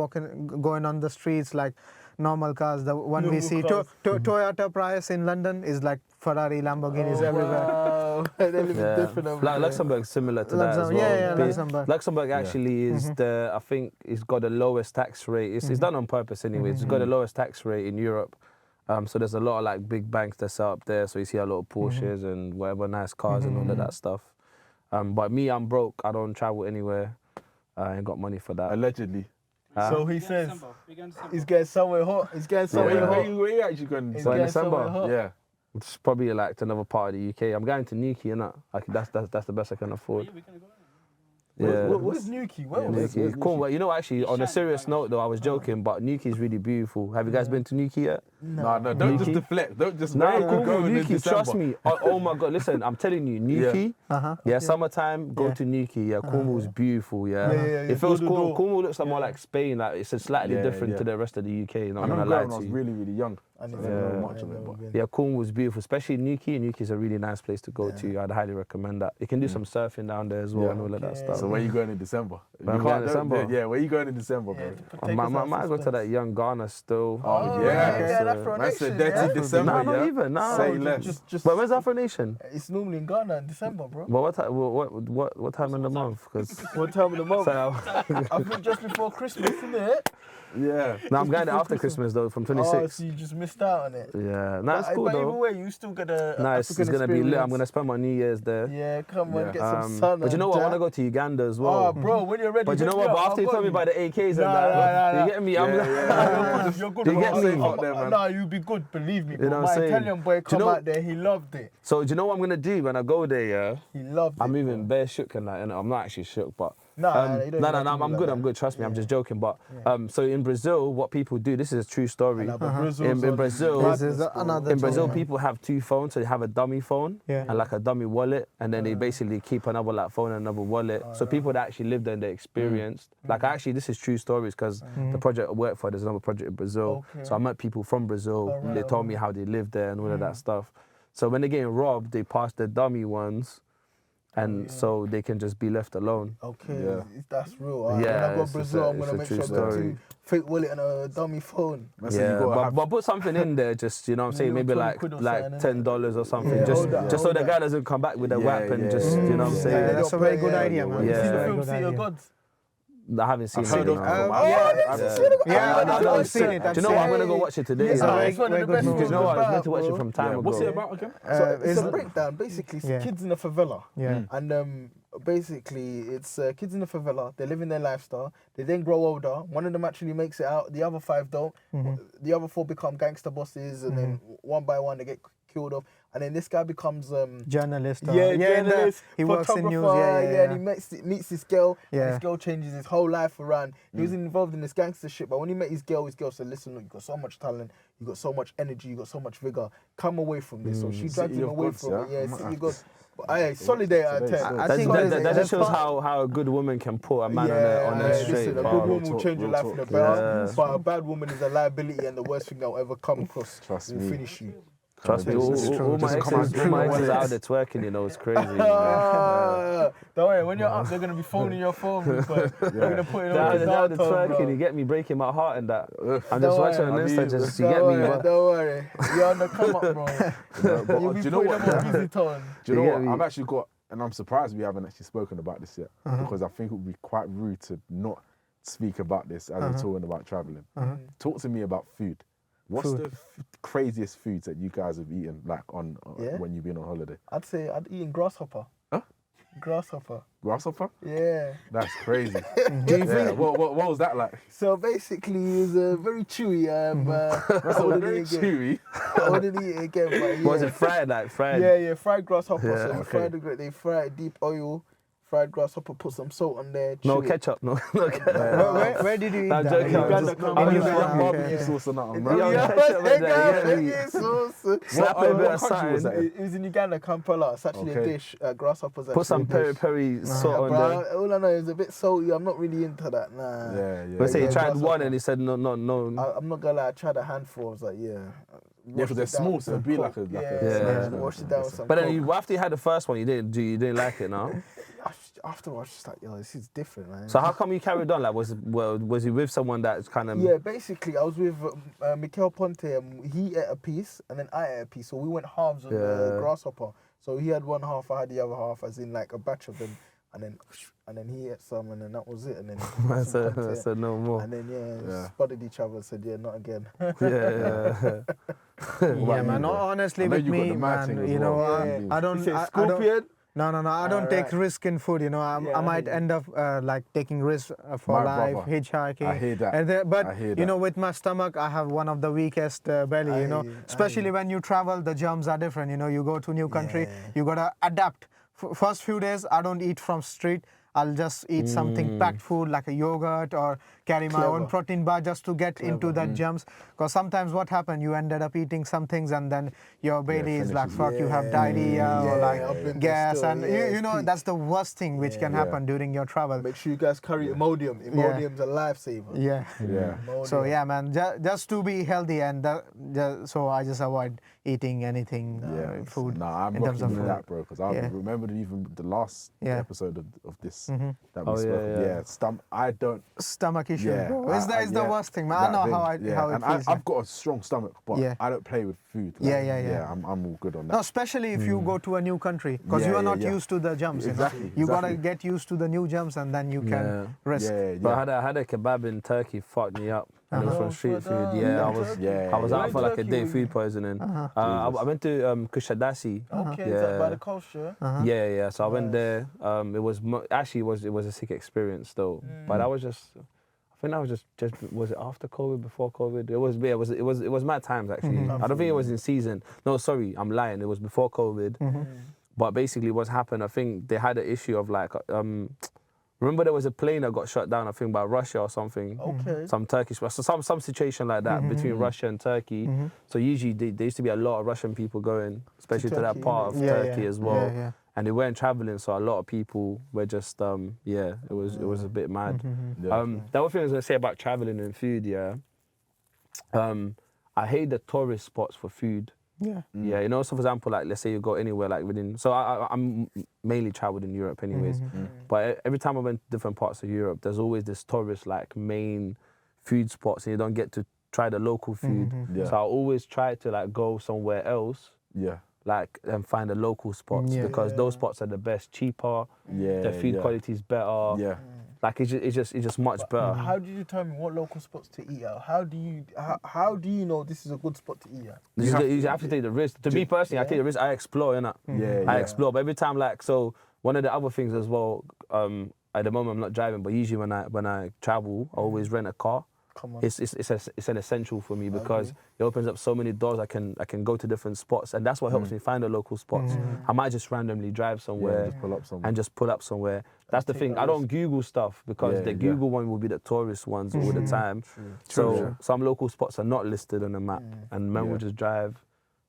going on the streets like normal cars. The one we see, Toyota Prius in London is like Ferrari, Lamborghinis everywhere. Wow. They live different over there. Luxembourg's similar to that as well. Yeah, Luxembourg. Luxembourg actually is I think it's got the lowest tax rate. It's done on purpose anyway. It's got the lowest tax rate in Europe. So there's a lot of like big banks that set up there. So you see a lot of Porsches and whatever nice cars and all of that stuff. But me, I'm broke. I don't travel anywhere. I ain't got money for that. Allegedly. So he says he's getting somewhere hot. He's getting somewhere hot. Where you actually going? He's So in getting December, somewhere hot. Yeah. it's probably like to another part of the UK. I'm going to Newquay, innit? Like that's the best I can afford. Yeah. Where's Newquay? Where was Newquay. Cool, but you know, actually, on a serious note though, I was joking, but Newquay is really beautiful. Have you guys been to Newquay yet? No, don't just deflect. Don't just No, go cool, in Newquay, December. trust me. Oh my God, listen, I'm telling you, Newquay, summertime, go to Newquay. Yeah, Cornwall's beautiful, It feels cool. Cornwall looks like more like Spain, like it's slightly different to the rest of the UK, not I gonna remember lie when I to was you. really, really young. I So I never don't know know much of it, but Yeah, Cornwall's beautiful, especially Newquay. Newquay's a really nice place to go to. I'd highly recommend that. You can do some surfing down there as well and all of that stuff. So where you going in December? I'm going in December. Yeah, where you going in December, bro? I might go to that young Ghana still. Oh, yeah. That's That's a dirty December, Nah, not even. Nah. Say less. But where's Afro Nation? It's normally in Ghana in December, bro. Well, what time in the month? Because What time of the month? I think just before Christmas, isn't it? Yeah. no, I'm going after Christmas though, from 26. Oh, so you just missed out on it. Yeah, nah, it's cool but either though. way, you still get a Nice, it's gonna be lit. I'm gonna spend my New Year's there. Yeah, come on, Yeah. get some sun. But you know what? I want to go to Uganda as well. Oh, bro, when you're ready. But you know what? But after you told me about the AKs and that, you get me? I'm You're good. You get me? Nah, you'll be good. Believe me. You know what My I'm saying? Italian boy Do you come know- out there. He loved it. So do you know what I'm gonna do when I go there? Yeah, He loved it. I'm even bare shook and that. And I'm not actually shook, but No, I'm good. I'm good. Trust me, I'm just joking. But so in Brazil, what people do? This is a true story. In Brazil, people have two phones. So they have a dummy phone and like a dummy wallet, and then they basically keep another like phone and another wallet. So people that actually lived there and they experienced. Like actually, this is true stories because the project I work for, there's another project in Brazil. So I met people from Brazil. They told me how they lived there and all of that stuff. So when they're getting robbed, they pass the dummy ones. And so they can just be left alone. Okay, that's real. Yeah, When I go it's to Brazil, I'm a gonna make true sure I got story. two fake wallet and a dummy phone. But put something in there, just you know what I'm saying, maybe like £20 or $10 or something, Yeah, just so the guy doesn't come back with a weapon. Just you know what I'm saying. Yeah, that's a very good idea, man. Yeah. You see the Yeah. film City of Gods? I haven't seen I've heard it. of no. I've seen it. Do you know what? I'm gonna go watch it today. It's a man. very good You movie. know what? I was meant to watch it from time ago. What's it about again? So it's a breakdown. Basically, it's kids in a favela. Yeah. And basically, it's kids in a favela. They live in their lifestyle. They then grow older. One of them actually makes it out. The other 5 don't. The other 4 become gangster bosses, and then one by one they get killed off. And then this guy becomes Journalist. journalist. He works in news. And he meets this girl. And Yeah. this girl changes his whole life around. He was involved in this gangster shit, but when he met his girl said, "Listen, look, you got so much talent, you got so much energy, you got so much vigor. Come away from this." So she dragged City him of away Gods, from it. yeah? Yeah, City of Gods. But solid day out of 10. I think That just shows how a good woman can put a man on a straight listen, a path. good woman will change your life in a better, Yeah. but a bad woman is a liability and the worst thing that will ever come across. Trust will me. finish you. Trust me, all my exes out there twerking, you know, it's crazy. Man. Don't worry, when you're up, they're gonna be phoning your phone. But they're gonna put it on They're the out there twerking. twerking, you get me breaking my heart and that. I'm Don't just watching on worry, Insta, just you Don't get me. worry, But don't worry. You're on the come up, bro. But You'll be do you know putting what? them on busy tone. Do you know You what? get me? I've actually got, and I'm surprised we haven't actually spoken about this yet, because I think it would be quite rude to not speak about this as we're talking about traveling. Talk to me about food. What's the craziest foods that you guys have eaten, like Yeah. when you've been on holiday? I'd say I'd eaten grasshopper. Huh? Grasshopper. Grasshopper? Yeah. That's crazy. Do you think? What was that like? So basically, it was very chewy. That's I wouldn't very eat it again. chewy. I wouldn't eat it again. But yeah. Was it fried? Like fried? Yeah, fried grasshopper. Yeah, So okay. they fry it deep oil, fried grasshopper, put some salt on there. No chew it. ketchup. No ketchup. Where did you eat I'm that? joking. Uganda, Just- Kampala. I'm In using Uganda, barbecue okay. sauce on that one, Yeah, man. yeah. ketchup in there, yeah. Slap What a bit of country was something. that? It was in Uganda, Kampala. It's actually a Okay. dish. Grasshoppers. Put some actually a dish. peri salt on Bro, there. all I know is a bit salty. I'm not really into that. Nah. Yeah. But say he Yeah, tried grasshopper. one and he said no. I'm not gonna lie. I tried a handful. I was like, yeah. Yeah, because they're small, so it'd be like a Yeah. Wash it down with some But then Coke. after you had the first one, you didn't like it, no? Afterwards, I was just like, yo, this is different, man. So how come you carried on? Like, was he with someone that's kind of? Yeah, basically, I was with Mikel Ponte. He ate a piece, and then I ate a piece. So we went halves on the grasshopper. So he had one half, I had the other half, as in like a batch of them. And then he ate some, and then that was it. And then I some Ponte. said no more. And then spotted each other, said not again. Yeah. Yeah, man. Honestly, I know with you got me, the mad man, thing as you know, well. I don't. You say I don't. scorpion? No, I don't take Alright. risk in food. You know, I Yeah, I might hear you. end up like taking risks for My life, brother. hitchhiking. I hear that. And I but hear you that. know, with my stomach, I have one of the weakest belly. I You know, hear you, I especially hear when you travel, the germs are different. You know, you go to new country, Yeah. you gotta adapt. First few days, I don't eat from street. I'll just eat something packed food like a yogurt or carry my own Clever. protein bar just to get into that germs. Because sometimes what happened, you ended up eating some things and then your belly is like, finishes. fuck, you have Yeah. diarrhea or Yeah, like I've been there gas. still. And Yeah, you it's know, peak. that's the worst thing which can Yeah. happen during your travel. Make sure you guys carry Imodium. Imodium's a lifesaver. Yeah. Yeah. So Imodium. yeah, man, just to be healthy and so I just avoid eating anything food. Nah, I'm in terms rocking of with food. that, bro. Because I Yeah. remember even the last Yeah. episode of this that we Oh, spoke. yeah, yeah. I don't. Stomach issues, Yeah, bro. It's the worst thing, man. I that know thing, how it and feels. I've got a strong stomach, but Yeah. I don't play with food. Yeah. I'm all good on that. No, especially if you go to a new country, because you are not used to the germs. Exactly, You gotta exactly. get used to the new germs, and then you can risk. Yeah, But I had a kebab in Turkey, fucked me up. And it was from street food. Yeah, I was Yeah. out for like a day, Turkey, food poisoning. I went to Kushadasi. Okay, is that by the coast, yeah? Yeah. So I went there. It was a sick experience though. But I was just. I think that was just was it after COVID, before COVID? It was mad times actually. I don't think it was in season. No, sorry, I'm lying. It was before COVID. But basically, what's happened? I think they had an issue of like. Remember there was a plane that got shut down, I think by Russia or something. Okay. Some Turkish, so some situation like that between Russia and Turkey. So usually there used to be a lot of Russian people going, especially to that Turkey, part of innit? Turkey as well. Yeah. And they weren't traveling, so a lot of people were just it was a bit mad. Yeah. The other thing I was gonna say about traveling and food, I hate the tourist spots for food. Yeah. Yeah, you know, so for example, like let's say you go anywhere like within, so I'm mainly traveled in Europe anyways, but every time I went to different parts of Europe, there's always this tourist like main food spots and you don't get to try the local food. Yeah. So I always try to like go somewhere else, Yeah. like and find the local spots because those spots are the best, cheaper, Yeah. the food quality is better. Yeah. Like it's just much better. How do you determine what local spots to eat at? How do you know this is a good spot to eat at? You have to take the risk. To me personally, I take the risk. I explore, innit? I explore. But every time, like, so one of the other things as well. At the moment, I'm not driving, but usually when I travel, I always rent a car. Come on. It's an essential for me because it opens up so many doors. I can go to different spots, and that's what helps me find the local spots. I might just randomly drive somewhere just pull up somewhere. and just pull up somewhere. That's the thing. I don't Google stuff because the Google one will be the tourist ones all the time. So some local spots are not listed on the map, and man will just drive.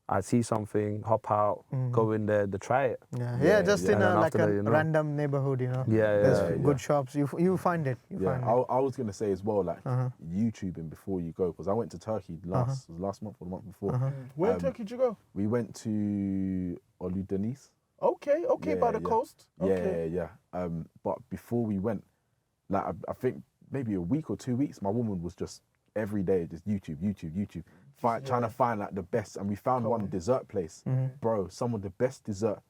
I see something, hop out, go in there, to try it. Yeah, just in And a then like after a that, you know. random neighborhood, you know. There's good shops. You find it. You find it. I was gonna say as well, like YouTubing before you go, because I went to Turkey last month or the month before. Where in Turkey did you go? We went to Oludeniz. Okay, by the coast. Okay. Yeah. But before we went, like I think maybe a week or 2 weeks, my woman was just every day just YouTube, trying to find like the best, and we found one dessert place, bro. Some of the best dessert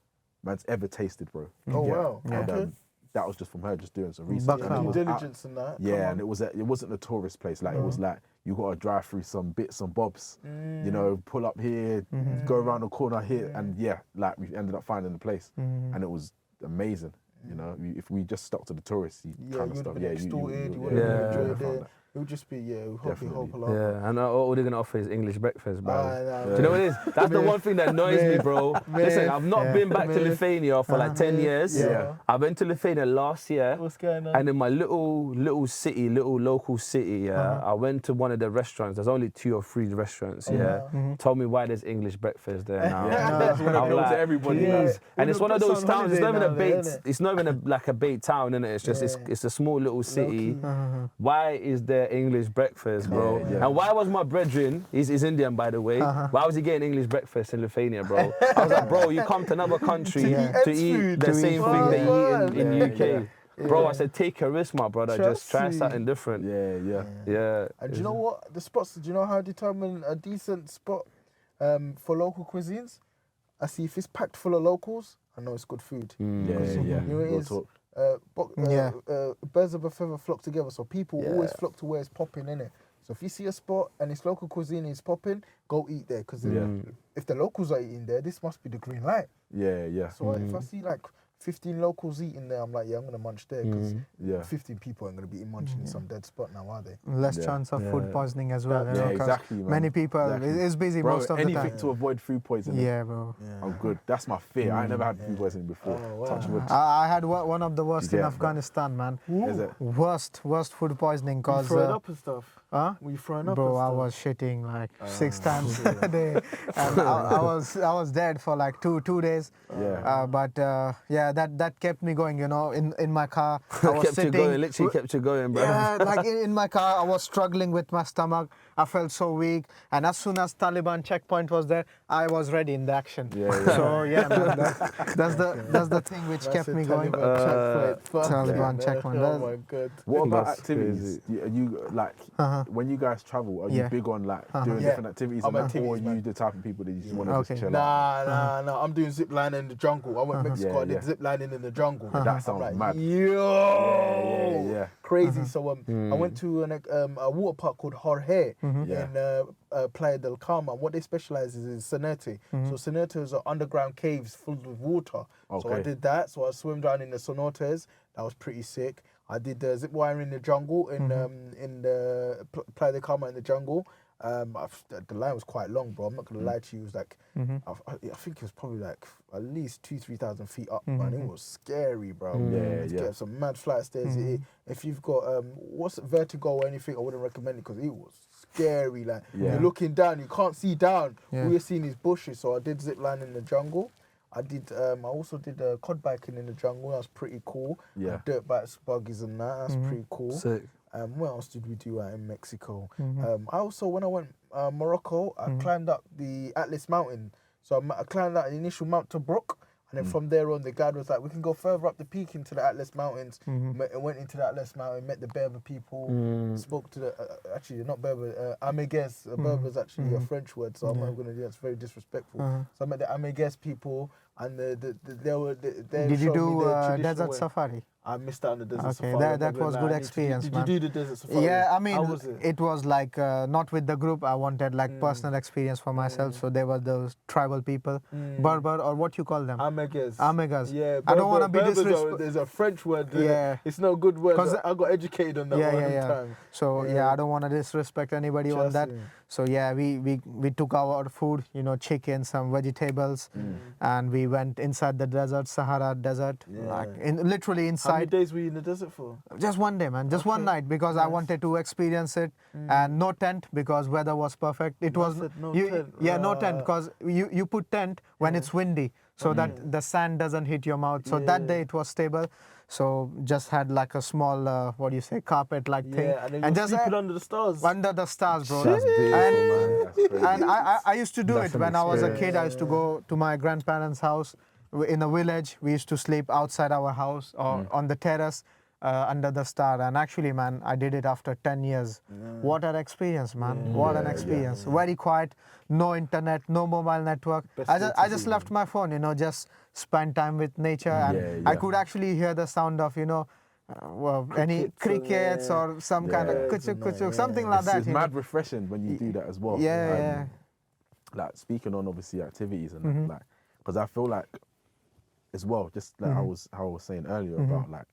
man's ever tasted, bro. Oh wow. And, Okay. that was just from her just doing some research. Back And it home. was Diligence and that. yeah, and it wasn't a tourist place. Like it was like you got to drive through some bits and bobs. You know, pull up here, go around the corner here, and yeah, like we ended up finding the place, and it was amazing. You know, if we just stuck to the touristy kind of you stuff, would yeah, have been extorted, you would yeah, have yeah. enjoyed found it. that. It would just be, yeah, we hope Definitely. a lot. Yeah, and all they're gonna offer is English breakfast, bro. Nah, Do you know what it is? That's the one thing that annoys me, bro. Listen, I've not been back to Lithuania for like 10 years. Yeah. I went to Lithuania last year. What's going on? And in my little local city, I went to one of the restaurants. There's only 2 or 3 restaurants, Told me why there's English breakfast there now. That's what I'm appealed like, to everybody. please. And it's one of those towns. It's not even a holiday now, bait. It's not even like a bait town, innit? It's just it's a small little city. Why is there English breakfast, bro? Yeah. And why was my brethren? He's Indian, by the way. Why was he getting English breakfast in Lithuania, bro? I was like, bro, you come to another country to eat the same thing that you eat in UK. Bro, I said, take a risk, my brother. Just try Trust me. something different. Yeah. And do you know what? The spots, do you know how I determine a decent spot for local cuisines? I see if it's packed full of locals, I know it's good food. Yeah. You know what it Real is? talk. Birds of a feather flock together, so people always flock to where it's popping, innit? So if you see a spot and it's local cuisine and it's popping, go eat there. Because if the locals are eating there, this must be the green light. Yeah. So if I see like 15 locals eating there, I'm like, yeah, I'm gonna munch there because 15 people ain't gonna be munching in some dead spot now, are they? Less chance of food poisoning as well. you know, 'cause exactly, man. many people is busy Bro, most of the anything time. to avoid food poisoning. Yeah, bro. I'm good. That's my fear. I ain't never had food poisoning before. Oh, wow. Touch wood. I had one of the worst in Yeah, Afghanistan, man. Is it? Worst food poisoning Were you cause throwing up and stuff? huh? Were you throwing up Bro, and I stuff? was shitting like 6 times a day, and I was dead for like two days. Yeah. But that kept me going. You know, in my car, I was Kept you sitting. going, literally kept you going, bro. Yeah, like in my car, I was struggling with my stomach. I felt so weak, and as soon as Taliban checkpoint was there, I was ready in the action. Yeah. So yeah, man, that's the thing which kept me going. Taliban checkpoint. Oh my god. What about That's activities? Are you like when you guys travel? Are you Yeah. big on like doing Yeah. different activities, I'm and that, or are activities, you man. the type of people that you just want to Okay. just chill out? Nah. I'm doing zip lining in the jungle. I went to Mexico. Yeah, I did yeah. zip lining in the jungle. That I'm sounds like, mad. Yo, Yeah. crazy. So I went to a water park called Jorge in Playa del Carmen. What they specialize is in cenote. So cenotes are underground caves filled with water. So I Okay. did that. So I swim down in the cenotes. That was pretty sick. I did zip wiring in the jungle in the Playa del Carmen in the jungle. The line was quite long, bro. I'm not gonna lie to you. It was like I think it was probably like at least 2,000-3,000 feet up, man. It was scary, bro. Yeah. Get some mad flight stairs. If you've got what's vertigo or anything, I wouldn't recommend it because it was scary. Like you're looking down, you can't see down. All you're seeing is bushes. So I did zip line in the jungle. I also did cod biking in the jungle. That was pretty cool. Yeah. Dirt bikes, buggies, and that. That's pretty cool. Sick. What else did we do out in Mexico? I also, when I went Morocco, I climbed up the Atlas Mountain. So I climbed that initial Mount Tobruk, and then from there on, the guide was like, we can go further up the peak into the Atlas Mountains. Went into the Atlas Mountain, met the Berber people, spoke to the, actually, not Berber, Amigues. Berber is actually a French word, so I'm not going to do that. It's very disrespectful. So I met the Amigues people, and they Did you showed me do their traditional desert way. safari? I missed out on the desert Okay, safari. that I'm not was gonna good lie. experience, Did man. you do the desert safari? Yeah, I How mean, was it? it was like not with the group. I wanted like personal experience for myself. So there were those tribal people, Berber or what you call them? Amegas. Amegas. Yeah, I don't want to be Berbers disrespectful. There's a French word. Yeah. It's no good word. 'Cause I got educated on that one time. So Yeah. I don't want to disrespect anybody on Trust that. me. So yeah, we took our food, chicken, some vegetables, and we went inside the desert, Sahara Desert, like literally How many inside. days were you in the desert for? Just one day, man. Just one night because I wanted to experience it, and no tent because weather was perfect. It was said no you, tent. yeah, no tent because you put tent when it's windy so that the sand doesn't hit your mouth. So that day it was stable. So just had like a small carpet like thing, Yeah, and then you were just sleeping under the stars. under the stars, bro. That's beautiful, man. That's crazy. And I used to do That's it an when I was a experience. kid. I used to go to my grandparents' house in a village. We used to sleep outside our house or on the terrace. under the star. And actually, man, I did it after 10 years. What an experience, man. What an experience. Very quiet, no internet, no mobile network. I just left my phone, you know, just spend time with nature. And I could actually hear the sound of, you know, any crickets or some kind of kuchuk, something like that. It's mad refreshing when you do that as well. Like speaking on obviously activities and that, like, because I feel like as well, just like how I was saying earlier about like,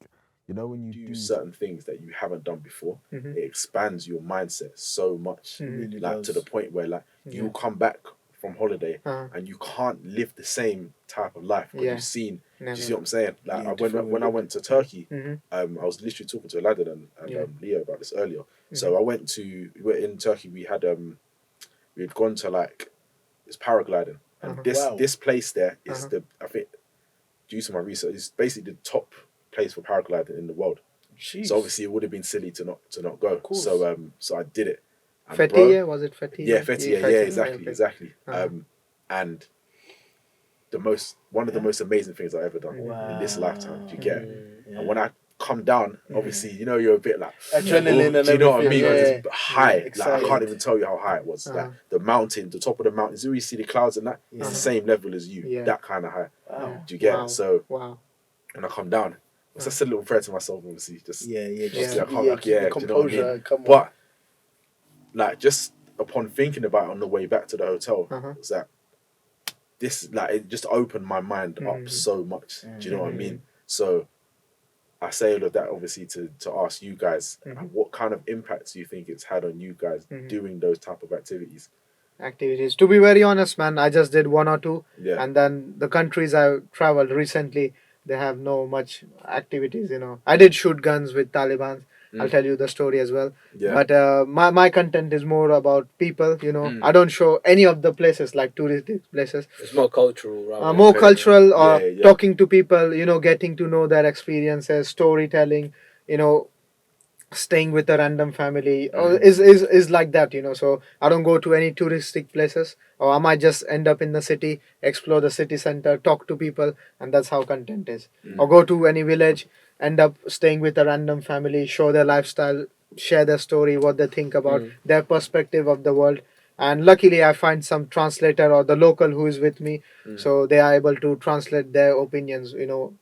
you know, when you do certain things that you haven't done before, it expands your mindset so much, really like does. to the point where like you'll come back from holiday and you can't live the same type of life because you've seen. Do you see what I'm saying? Like when I went to Turkey, I was literally talking to Aladdin and Leo about this earlier. So we were in Turkey. We had gone to like this paragliding, and this place there is I think due to my research, it's basically the top place for paragliding in the world. Jeez. So obviously it would have been silly to not go. So so I did it. And Fethiye, was it Fethiye? Yeah, Fethiye, yeah, exactly. And one of the most amazing things I've ever done in this lifetime. Do you get it? And when I come down, obviously, you know, you're a bit like adrenaline and do you know what I mean? everything, It's high. Like, excited. I can't even tell you how high it was. Like the mountain, the top of the mountains, you see the clouds and that, it's the same level as you. Yeah. That kind of high. Wow. Do you get it? So Wow. when I come down, it's just a little prayer to myself, obviously. Just just I can't, like, keep the do you know what I mean? composure. Come on. But like just upon thinking about it on the way back to the hotel, was that this like it just opened my mind up so much. Do you know what I mean? So I say all of that obviously to ask you guys what kind of impacts do you think it's had on you guys doing those type of activities? Activities. To be very honest, man, I just did one or two, Yeah. and then the countries I traveled recently, they have no much activities. You know, I did shoot guns with Taliban. I'll tell you the story as well. Yeah. But my content is more about people. You know, I don't show any of the places like touristic places. It's more cultural, right? More cultural, or Yeah. talking to people. You know, getting to know their experiences, storytelling. You know, staying with a random family or is like that, you know. So I don't go to any touristic places, or I might just end up in the city, explore the city center, talk to people, and that's how content is. Or go to any village, end up staying with a random family, show their lifestyle, share their story, what they think about their perspective of the world. And luckily I find some translator or the local who is with me, so they are able to translate their opinions, you know,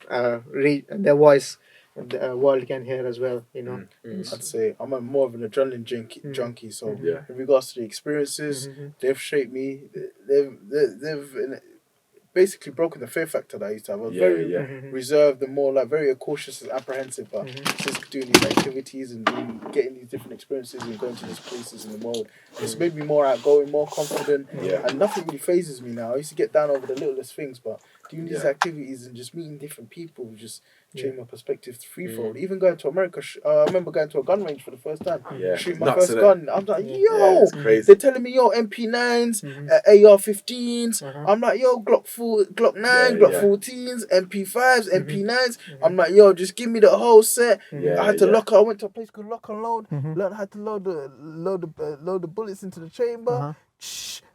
read their voice, the world can hear as well, you know. I'd say I'm more of an adrenaline junkie. So in regards to the experiences, they've shaped me. They've basically broken the fear factor that I used to have. I was very reserved and more like very cautious and apprehensive. But since doing these activities and getting these different experiences and going to these places in the world, it's made me more outgoing, more confident, and nothing really phases me now. I used to get down over the littlest things, but doing these activities and just meeting different people just changed my perspective threefold. Even going to America, I remember going to a gun range for the first time, shooting my first gun. I'm like, yo, they're telling me, yo, MP9s, AR-15s. I'm like, yo, Glock 9, Glock 14s, MP5s, MP9s. I'm like, yo, just give me the whole set. I had to I went to a place called Lock and Load, learned how to load the bullets into the chamber.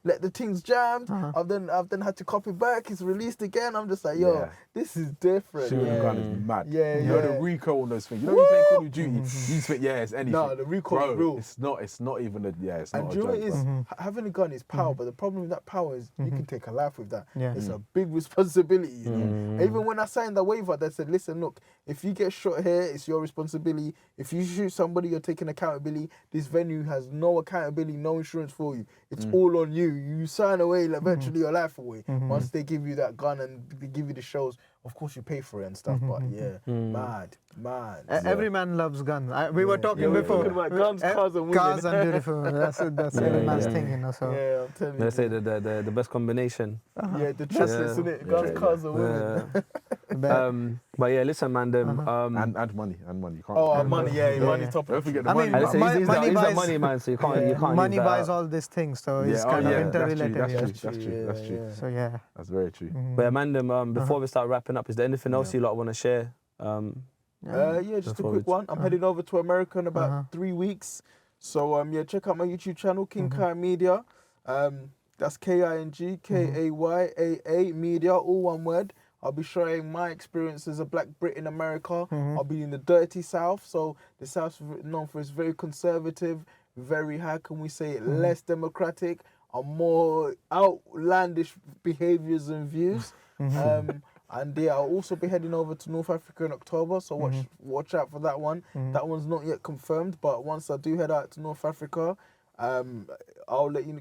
Let the things jammed. I've then had to copy back. It's released again. I'm just like, yo, this is different. Shooting a gun is mad. Yeah, you know the recoil on those things. You know you play Call of Duty, you just think, it's anything. No, the recoil is real. It's not even it's not and a do you know joke. what it is? Having a gun is power, but the problem with that power is you can take a life with that. It's a big responsibility, you know. Even when I signed the waiver, they said, listen, look, if you get shot here, it's your responsibility. If you shoot somebody, you're taking accountability. This venue has no accountability, no insurance for you. It's all on you. You sign away, like, virtually your life away. Once they give you that gun and they give you the shows, of course you pay for it and stuff. But mad. Every man loves guns. We were talking before. Talking about guns, cars, and women. Cars and beautiful. That's every man's thing, you know. So Yeah, I'm telling They you. say the best combination. Yeah, the triplets, isn't it? Guns, cars, and women. But yeah, listen, man. And money. You can't. Money's top. Don't forget the I money. mean, man. He's money a buys- money man, so you can't money leave that buys out. all these things, so it's kind of interrelated. That's true. So yeah. That's very true. But Amanda, before we start wrapping up, is there anything else you lot want to share? Just a quick one. I'm heading over to America in about 3 weeks. So check out my YouTube channel, King Kayaa Media. That's King, Kayaa Media, all one word. I'll be sharing my experience as a black Brit in America. I'll be in the dirty South. So the South's known for its very conservative, very, how can we say it, less democratic, and more outlandish behaviors and views. And yeah, I'll also be heading over to North Africa in October, so watch out for that one. That one's not yet confirmed, but once I do head out to North Africa, I'll let you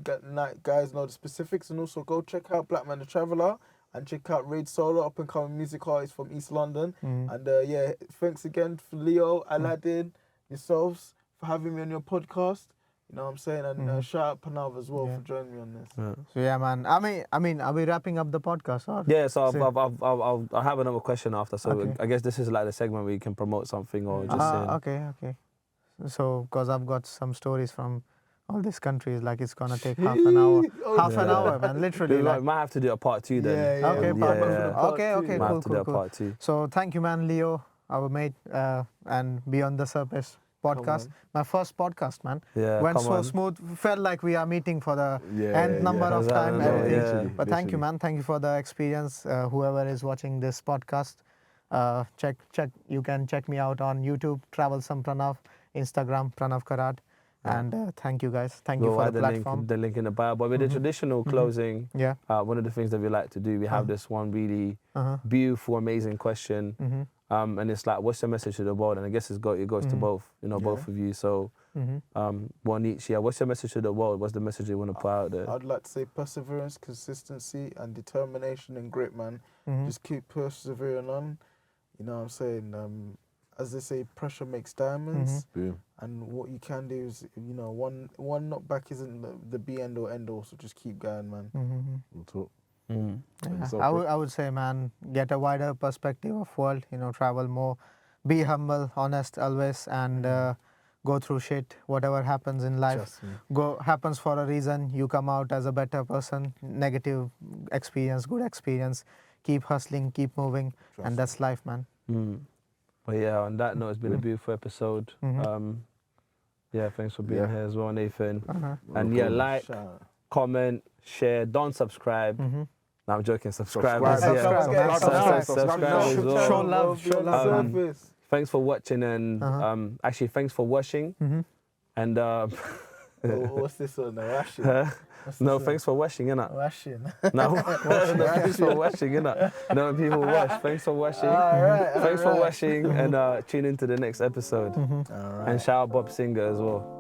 guys know the specifics, and also go check out Black Man the Traveller and check out Raid Solo, up and coming music artist from East London. And yeah, thanks again for Leo, Aladdin, yourselves for having me on your podcast. You know what I'm saying? And shout out Pranav as well for joining me on this. So yeah, man. I mean, are we wrapping up the podcast? Or? Yeah, so I'll have another question after. So I guess this is like the segment where you can promote something or just saying. Okay. So, because I've got some stories from all these countries, like it's gonna take half an hour. Half an hour, man, literally. We might have to do a part 2 then. Yeah. Okay, Might have to do a cool. part 2. So thank you, man, Leo, our mate, and Beyond the Surface podcast. My first podcast, man. Yeah, went come so on. smooth. Felt like we are meeting for the nth number of time. Everything. But thank you, man. Thank you for the experience. Whoever is watching this podcast, check. You can check me out on YouTube, Travelsome Pranav, Instagram, Pranav Karat. And thank you, guys. Thank you for the platform. The link in the bio. But with the traditional closing, Yeah. One of the things that we like to do, we have this one really beautiful, amazing question. And it's like, what's your message to the world? And I guess it goes to both, both of you. So, one each. Yeah, what's your message to the world? What's the message you want to put out there? I'd like to say perseverance, consistency, and determination and grit, man. Just keep persevering on. You know what I'm saying? As they say, pressure makes diamonds. And what you can do is, one knockback isn't the be end or end all. So just keep going, man. We'll talk. I would say, man, get a wider perspective of world. Travel more, be humble, honest always, and go through shit. Whatever happens in life, happens for a reason. You come out as a better person. Negative experience, good experience. Keep hustling, keep moving, and that's life, man. But yeah, on that note, it's been a beautiful episode. Yeah, thanks for being here as well, Nathan. And yeah, like, comment, share, don't subscribe. No, I'm joking, subscribe. Subscribe as well. Show love. Thanks for watching and actually thanks for watching. And what's this one? Washing. No, thanks for washing, innit? Washing. No, thanks for washing, innit? No, people wash. Thanks for washing. Thanks for washing, and tune into the next episode. And shout out Bob Singer as well.